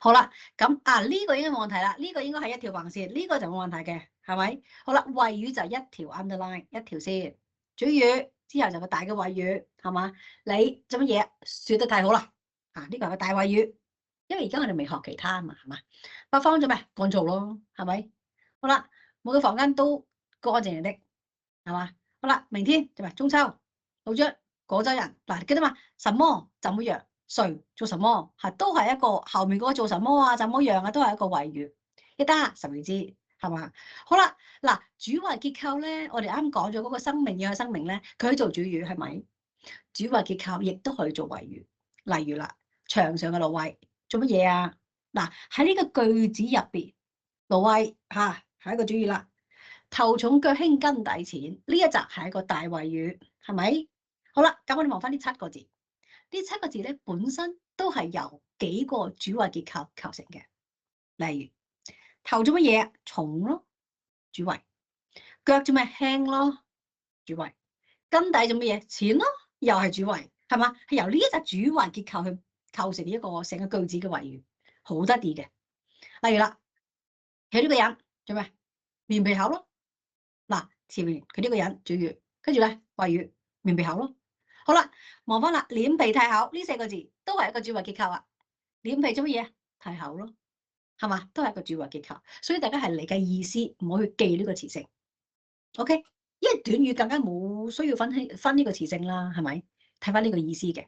好啦，咁呢個應該冇問題啦，呢個應該係一條橫線，呢個就冇問題嘅，係咪？好啦，謂語就係一條 underline 一條線，主語之後就個大嘅謂語，係嘛？你做乜嘢？說得太好啦，呢個係個大謂語，因為而家我哋未學其他啊嘛，係嘛？北方做咩？乾燥咯，係咪？好啦，每個房間都乾淨的，係嘛？好啦，明天做咩？中秋，老張廣州人嗱，記得嘛？什麼怎麼樣？誰做什麼都係一個後面嗰個做什麼啊，怎麼樣啊，都係一個謂語。一得十二支係嘛？好啦，嗱，主謂結構咧，我哋啱講咗嗰個生命影響生命咧，佢可以做主語係咪？主謂結構亦都可以做謂語。例如啦，牆上嘅蘆葦做乜嘢啊？嗱，喺呢個句子入邊，蘆葦係一個主語啦。頭重腳輕根底淺呢一集係一個大謂語，係咪？好啦，咁我哋望翻呢7個字。呢7個字咧，本身都係由幾個主謂結構構成嘅。例如頭做乜嘢？重咯，主謂；腳做咩？輕咯，主謂；根底做乜嘢？淺咯，又係主謂，係嘛？係由呢一集主謂結構去構成一個成個句子嘅謂語，好得意嘅。例如啦，佢呢個人做咩？面皮厚咯。嗱，前面佢呢個人主語，跟住咧謂語面皮厚咯。好啦，望翻啦，臉皮太厚呢4個字都係一個主謂結構啊。臉皮做乜嘢？太厚咯，係嘛？都係一個主謂結構。所以大家係理解意思，唔好去記呢個詞性。OK， 因為短語更加冇需要分呢個詞性啦，係咪？睇翻呢個意思嘅。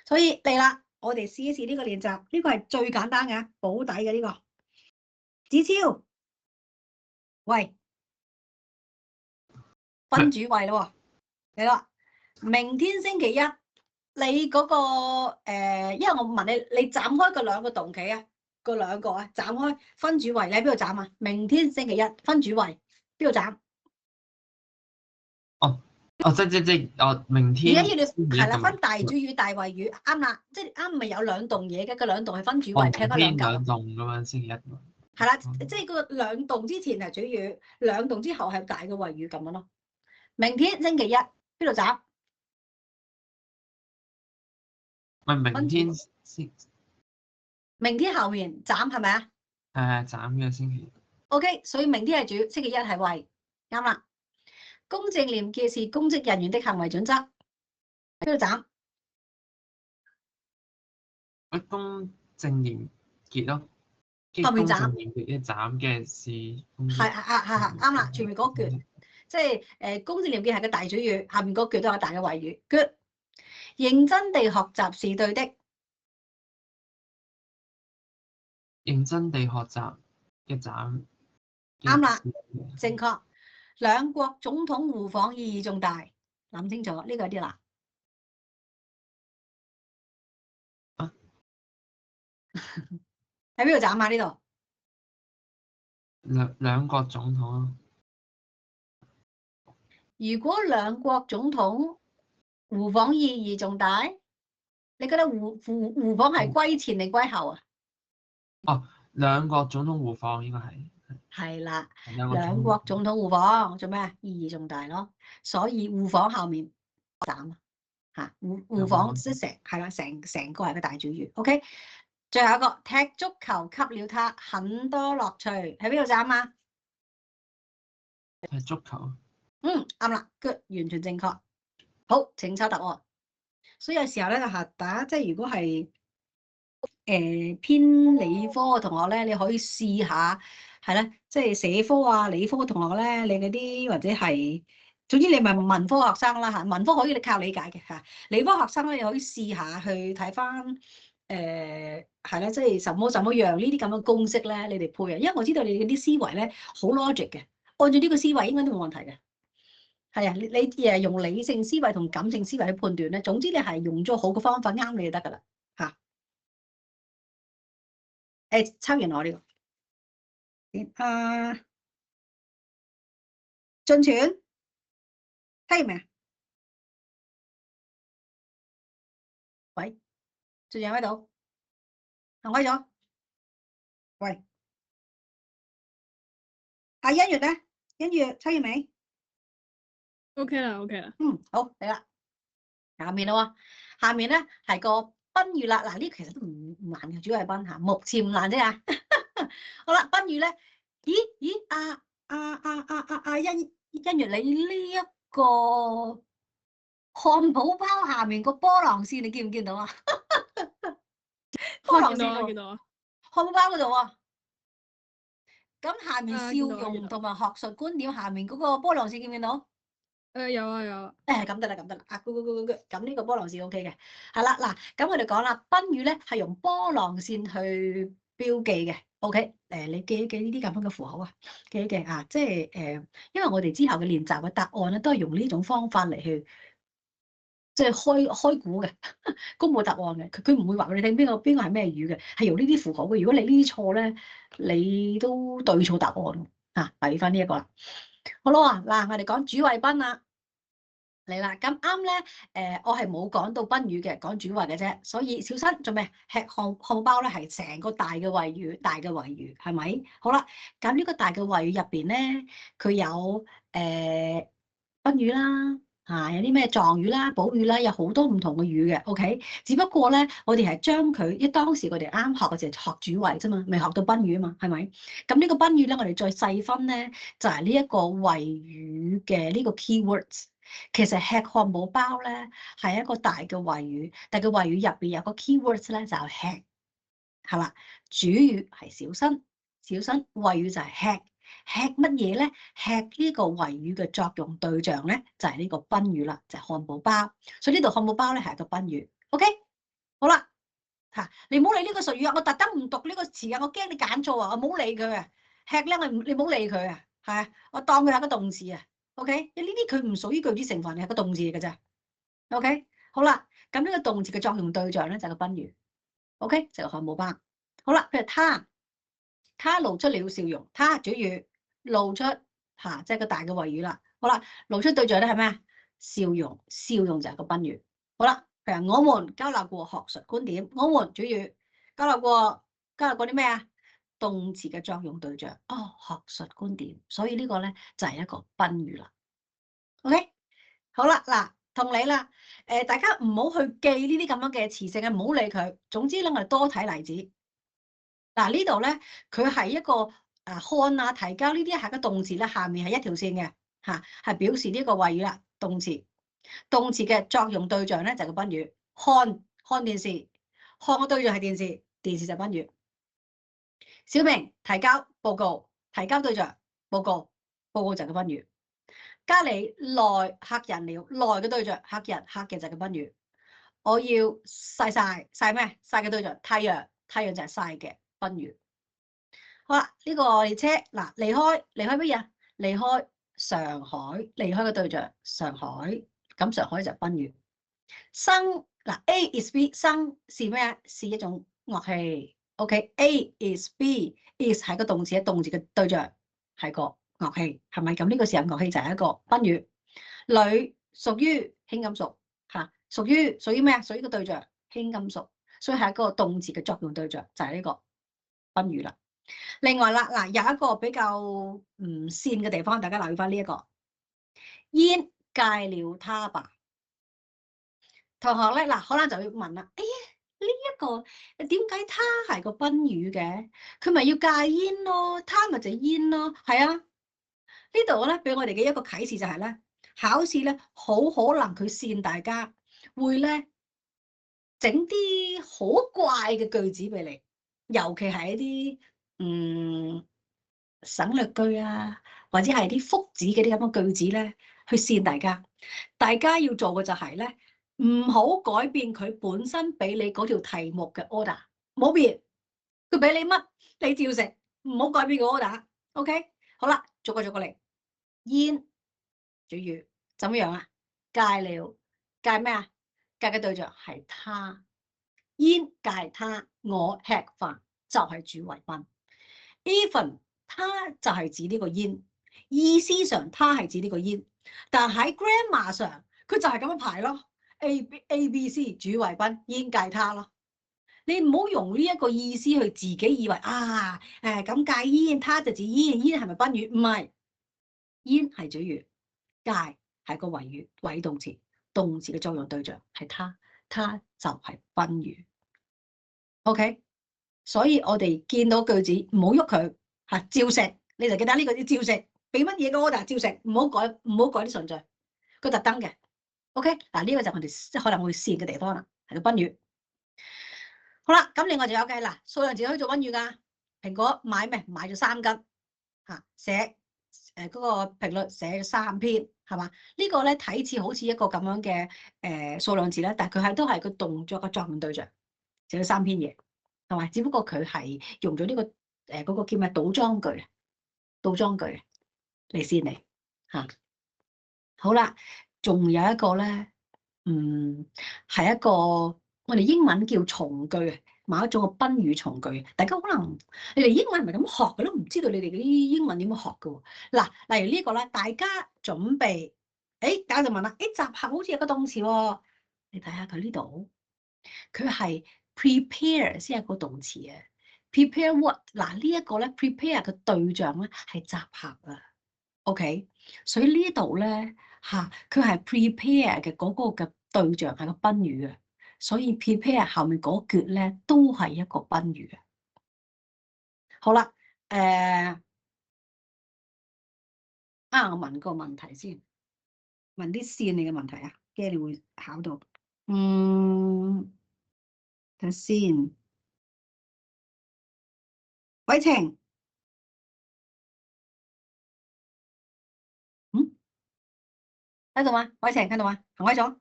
所以嚟啦，我哋試一試呢個練習，呢個係最簡單嘅，保底嘅呢個。子超，喂，分主謂咯，嚟啦。明天星期一，你嗰個因為我問你，你斬開個兩個動企啊，個兩個啊，斬開分主位，你喺邊度斬啊？明天星期一分主位邊度斬？明天。而家要你係啦，分大主語、大謂語，啱啦，即係啱咪有兩棟嘢嘅，個兩棟係分主位，劈嗰兩嚿。兩棟咁樣星期一。係啦，即係個兩棟之前係主語，兩棟之後係大嘅謂語咁樣咯。明天星期一邊度斬？明天明天後面斬係咪啊？係斬嘅星期。OK， 所以明天係主，星期一係謂，啱啦。公正廉潔是公職人員的行為準則，邊度斬？公正廉潔咯。後面斬。公正廉潔一斬嘅是。係啱啦，前面嗰橛，即係公正廉潔係個大主語，下面嗰橛都係大嘅謂語。Good， 認真地學習是對的。認真地學習一斬。啱啦，正確。兩國總統互訪意義重大，諗清楚呢個有啲難。喺邊度斬啊？呢度兩國總統咯。如果兩國總統互訪意義重大，你覺得互訪係歸前定歸後啊？兩國總統互訪應該係。係啦，兩國總統互訪做咩啊？意義重大咯，所以互訪後面斬嚇，互訪即係成個係個大主語。OK， 最後一個踢足球給了他很多樂趣，喺邊度斬啊？踢足球。啱啦，good， 完全正確。好，請抽答案。所以有時候咧，大家即係如果係偏理科嘅同學咧，你可以試下。係咧，即係社科啊、理科嘅同學咧，你嗰啲或者係，總之你咪文科學生啦嚇，文科可以靠理解嘅嚇，理科學生咧你可以試下去睇翻係啦，即係什麼樣呢啲咁嘅公式咧，你哋配啊，因為我知道你哋啲思維咧好 logic 嘅，按照呢個思維應該都冇問題嘅。係啊，你誒用理性思維同感性思維去判斷咧，總之你係用咗好嘅方法啱你就得㗎啦嚇。抽完我呢個。進全聽未啊？喂，進全喺度，行開咗。喂，欣月咧，欣月抽完未 ？OK 啦，OK 啦。好嚟啦。下面咯喎，下面咧係個賓語啦。嗱，呢其實都唔難嘅，主要係賓嚇，目前唔難啫嚇。好啦，賓語咧，咦，欣月，你呢一個漢堡包下面個波浪線，你見唔見到啊？波浪線見到啊！漢堡包嗰度啊，咁下面笑容同埋學術觀點下面嗰個波浪線見唔見到？有啊有啊。咁得啦啊，咁呢個波浪線 OK 嘅，係啦嗱，咁我哋講啦，賓語咧係用波浪線去標記嘅。OK， 你記一記呢啲咁樣嘅符號啊，記一記啊，即係因為我哋之後嘅練習嘅答案咧，都係用呢種方法嚟去即係開估嘅，公佈答案嘅。佢唔會話俾你聽邊個係咩語嘅，係用呢啲符號嘅。如果你呢啲錯咧，你都對錯答案啊。睇翻呢一個啦。好啦，嗱，我哋講主謂賓啦。嚟啦，咁啱咧，我係冇講到賓語嘅，講主謂嘅啫，所以小新做咩？吃漢堡包咧係成個大嘅謂語，大嘅謂語係咪？好啦，咁呢個大嘅謂語入邊咧，佢有賓語啦，有啲咩狀語啦、補語啦，有好多唔同嘅語嘅 ，OK。只不過咧，我哋係將佢，當時我哋啱學嘅時候學主謂啫嘛，未學到賓語啊嘛，係咪？咁呢個賓語咧，我哋再細分咧，就係呢一個謂語嘅呢個 keywords。其實吃漢堡包咧係一個大嘅謂語，但係個謂語入邊有個 keywords 咧就係吃，係啦。主語係小新，謂語就係吃乜嘢咧？吃呢個謂語嘅作用對象咧就係呢個賓語啦，就係漢堡包。所以呢度漢堡包咧係一個賓語。OK， 好啦，你唔好理呢個術語啊！我特登唔讀呢個詞啊，我驚你揀錯啊！我唔好理佢啊。吃咧，你唔好理佢啊，係啊，我當佢係個動詞啊。OK，呢啲佢唔屬於句子成分，係個動詞嚟嘅咋。OK， 好啦，咁呢個動詞嘅作用對象咧就係個賓語。OK， 就係漢堡包。好啦，譬如他露出了笑容，他主語露出嚇，即係個大嘅謂語啦。好啦，露出對象咧係咩啊？笑容，笑容就係個賓語。好啦，譬如我們交流過學術觀點，我們主語交流過啲咩啊？動詞嘅作用對象哦，學術觀點，所以呢個咧就係一個賓語啦。OK， 好啦，嗱，同你啦，大家唔好去記呢啲咁樣嘅詞性嘅，唔好理佢。總之咧，我哋多睇例子。嗱，呢度咧，佢係一個看啊、提交呢啲係個動詞咧，下面係一條線嘅嚇，係表示呢個謂語啦。動詞嘅作用對象咧就係個賓語。看電視，看嘅對象係電視，電視就係賓語。小明提交報告，提交對象報告，報告就係個賓語。家裏來客人了，來嘅對象客人，客嘅就係個賓語。我要曬咩？曬嘅對象太陽，太陽就係曬嘅賓語。好啦，呢個列車嗱，離開乜嘢？離開上海，離開嘅對象上海，咁上海就係賓語。生嗱 A is B， 生是咩啊？是一種樂器。OK，A is B，is 係個動詞，動詞嘅對象係個樂器，係咪？咁呢個時候樂器就係一個賓語。鋁屬於輕金屬嚇，屬於咩啊？屬於個對象輕金屬，所以係一個動詞嘅作用對象就係呢個賓語啦。另外啦，嗱，有一個比較唔善嘅地方，大家留意翻呢一個煙戒了他吧。同學咧，嗱，可能就要問啦，哎呀，呢一個點解他係個賓語嘅？佢咪要戒煙咯，他咪就煙咯，係啊。呢度咧俾我哋嘅一個啟示就係咧，考試咧好可能佢煽大家會咧整啲好怪嘅句子俾你，尤其係一啲省略句啊，或者係啲福祉嘅啲咁嘅句子咧，去煽大家。大家要做嘅就係咧，唔好改變佢本身俾你嗰條題目嘅 order， 冇變。佢俾你乜，你照食，唔好改變個 order。OK， 好啦，逐個嚟。煙主語怎麼樣啊？戒了，戒咩啊？戒嘅對象係他，煙戒他，我吃飯就係主謂賓。even 他就係指呢個煙，意思上他係指呢個煙，但喺 grammar 上佢就係咁樣排咯。A B C 主謂賓，煙戒他咯。你唔好用呢一個意思去自己以為啊，咁戒煙，他就指煙，煙係咪賓語？唔係，煙係主語，戒係個謂語，謂動詞，動詞嘅作用對象係他，他就係賓語。OK， 所以我哋見到句子唔好喐佢吓，照食，你就記得呢個啲照食，俾乜嘢嘅 order 照食，唔好改啲順序，佢特登嘅。OK， 嗱，呢個就係我哋可能會試嘅地方啦，係個賓語。好啦，咁另外仲有嘅嗱，數量詞可以做賓語噶。蘋果買咩？買咗3斤吓，寫嗰個評論寫咗3篇，係嘛？呢個咧睇似好似一個咁樣嘅數量詞咧，但係佢都係個動作嘅作用對象，寫咗3篇嘢，係嘛？只不過佢係用咗呢個嗰個叫咩倒裝句嚟先嚟吓。好啦，仲有一個咧，係一個。我哋英文叫從句啊，某一種嘅賓語從句。大家可能你哋英文係咪咁學嘅都唔知道你哋嗰啲英文點樣學嘅喎。嗱，例如呢個咧，大家準備，大家就問啦，集合好似有個動詞喎，你睇下佢呢度，佢係 prepare 先係個動詞啊。prepare what？嗱，呢一個咧 prepare 嘅對象咧係集合啊。OK， 所以呢度咧嚇，佢係 prepare 嘅嗰個嘅對象係個賓語啊。所以 prepare 後面嗰橛咧都係一個賓語嘅。好啦，我問個問題先，問啲線你嘅問題啊，驚你會考到。睇先，偉晴，喺度嗎？偉晴喺度嗎？行偉總，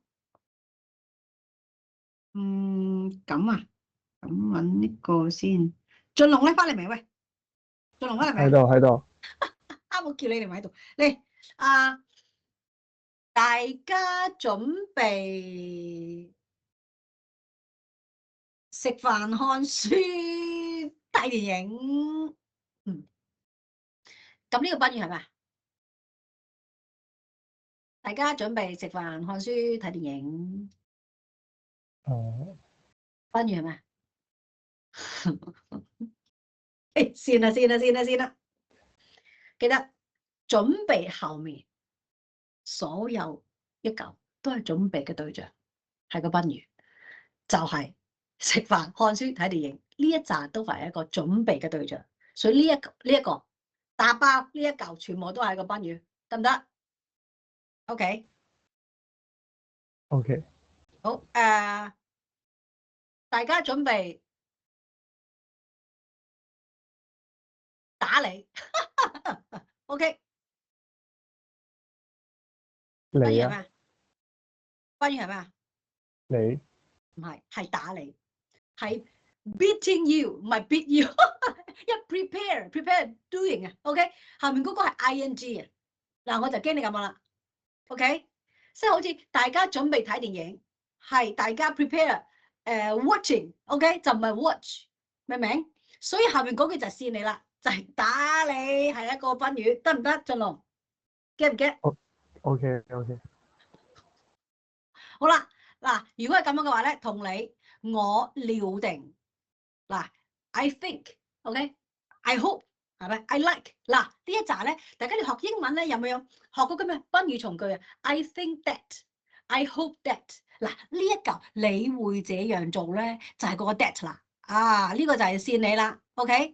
咁啊，咁揾呢個先。俊龍咧翻嚟未？喂，俊龍翻嚟未？喺度。啱我叫你哋喺度嚟大家準備食飯、看書、睇電影。咁呢個賓語係咩啊？大家準備食飯、看書、睇電影。賓語係咩啊？先啦，記得準備後面所有一嚿都係準備嘅對象，係個賓語，就係食飯、看書、睇電影呢一紮都係一個準備嘅對象，所以呢一個打包呢一嚿全部都係個賓語，得唔得 ？OK， 好，大家準備打你，OK。你啊？賓語係咩？賓語係咩啊？你唔係，係打你，係 beating you， 唔係 beat you。一 prepare doing 啊 ，OK， 下面嗰個係 ing 啊。嗱，我就驚你咁樣啦 ，OK， 即係好似大家準備睇電影，係大家 prepare watching，OK， 就唔係 watch， 明唔明？所以下面嗰句就係線你啦，就係打你係一個賓語，得唔得？俊龍 get 唔 get？ OK。好啦，嗱，如果係咁樣嘅話咧，同你我料定嗱 ，I think，OK，I hope 係咪 ？I like 嗱呢一紮咧，大家你學英文咧有冇學過咁嘅賓語從句啊 ？I think that，I hope that 嗱呢一嚿你會這樣做咧，就係嗰個 that 啦。啊，呢個就係線你啦。OK，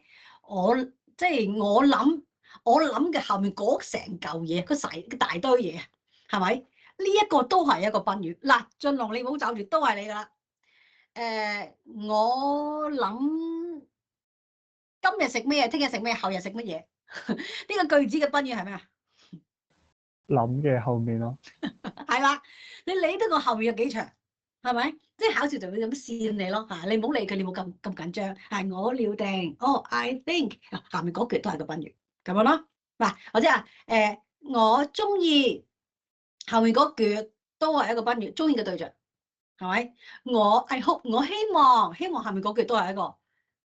即係我諗嘅後面嗰成嚿嘢，嗰大堆嘢，係咪？呢一個都係一個賓語嗱，俊龍你唔好走住，都係你噶啦。我諗今日食咩，聽日食咩，後日食乜嘢？呢個句子嘅賓語係咩啊？諗嘅後面咯。係啦，你理得我後面有幾長，係咪？即係考試就會咁線你咯嚇，你唔好理佢，你冇咁緊張。係我料定，I think 下面嗰句都係個賓語咁樣咯。嗱，或者我中意。後面嗰句都係一個賓語，中意嘅對象，係咪？I hope， 我希望下面嗰句都係一個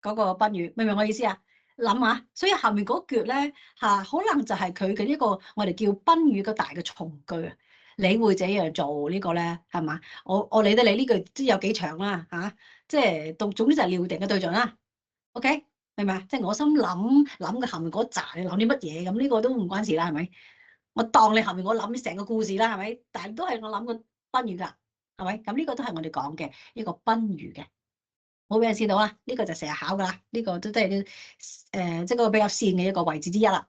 嗰個賓語，明唔明我意思啊？諗下，所以下面嗰句咧可能就係佢嘅一個我哋叫賓語嘅大嘅從句啊。你會這樣做呢個咧係嘛？我理得你呢句知有幾長啦嚇，即係總之就係料定嘅對象啦。OK， 明唔明啊？即係我心諗嘅後面嗰扎，你諗啲乜嘢咁？呢個都唔關事啦，係咪？我當你後面我諗成個故事啦，係咪？但係都係我諗個賓語㗎，係咪？咁呢個都係我哋講嘅一個賓語嘅，冇俾人試到啦。呢個就成日考㗎啦，呢個都係啲即係個比較線嘅一個位置之一啦。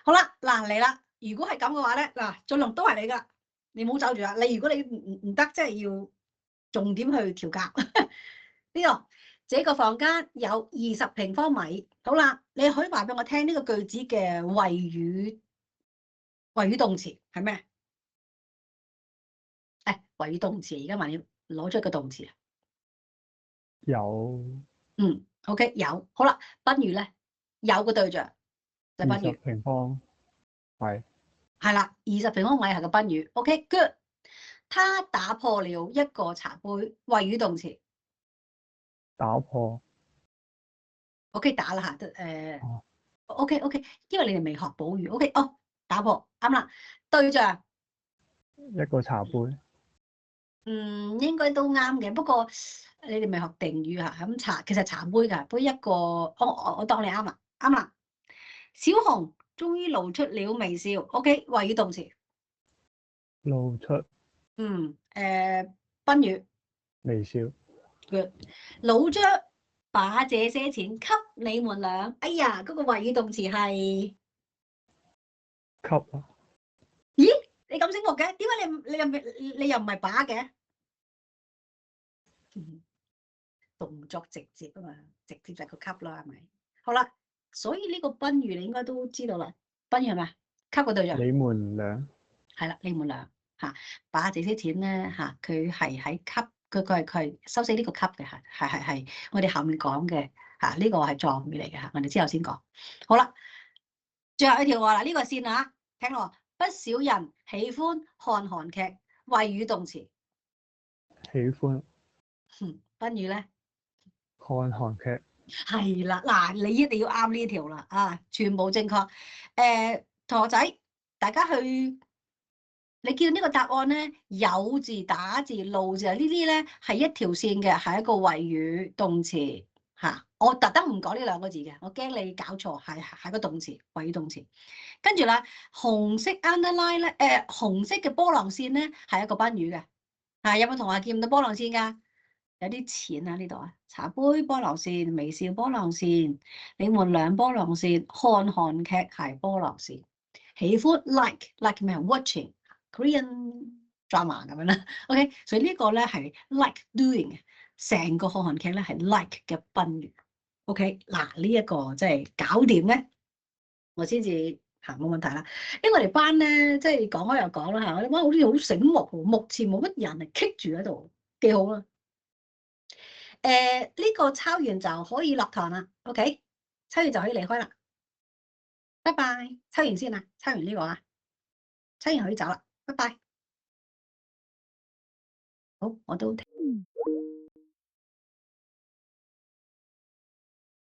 好啦，嗱嚟啦，如果係咁嘅話咧，嗱俊龍都係你㗎，你唔好走住啦。你如果你唔得，即係要重點去調教呢個。這個房間有20平方米。好啦，你可以話俾我聽呢個句子嘅謂語動詞係咩？謂語動詞而家問你攞出一個動詞啊。有。OK 有。好啦，賓語咧有個對象就係賓語。20平方米。係啦，20平方米係個賓語。OK good。他打破了一個茶杯，謂語動詞。打破。OK 打啦嚇，OK， 因為你哋未學補語。OK 打破啱啦，對象。一個茶杯。應該都啱嘅，不過你哋未學定語嚇，咁其實茶杯㗎，杯一個，我當你啱啦，啱啦。小紅終於露出了微笑。OK， 謂語動詞。露出。賓語。微笑。老張把這些錢給你們倆。哎呀，嗰個謂語動詞係給啊。咦？你咁醒目嘅？點解你又唔係把嘅？動作直接啊嘛，直接就係個給啦，係咪？好啦，所以呢個賓語你應該都知道啦。賓語係咪？給個對象。你們倆。係啦，你們倆嚇，把這些錢咧嚇，佢係喺給，佢係收死呢個給嘅嚇，係我哋後面講嘅嚇，呢個係狀語嚟嘅嚇，我哋之後先講。好啦，最後一條話啦，呢個線啊，聽落。不少人喜歡看韓劇，謂語動詞。喜歡賓語咧？看韓劇。係啦，嗱，你一定要啱呢條啦，啊，全部正確。同學仔，大家去，你見呢個答案咧，有字、打字、路字呢啲咧係一條線嘅，係一個謂語動詞嚇。我特登唔講呢兩個字嘅，我驚你搞錯，係個動詞，謂語動詞。跟住啦，紅色 underline 咧，紅色嘅波浪線咧係一個賓語嘅。啊，有冇同學見到波浪線㗎？有啲淺啊呢度啊，茶杯波浪線、微笑波浪線、你們倆波浪線、看韓劇係波浪線、喜歡 like 咩 watching Korean drama 咁樣啦。OK， 所以呢個咧係 like doing 嘅，成個看韓劇咧係 like 嘅賓語。OK， 嗱呢一個即係搞掂咧，我先至冇問題啦。因為我哋班咧即係講開又講啦嚇，我哋班好似好醒目喎，目前冇乜人係棘住喺度，幾好啦。呢個抄完就可以落堂啦 ，OK？ 抄完就可以離開啦，拜拜。抄完先啦，抄完呢個啊，抄完可以走啦，拜拜。好，我都聽。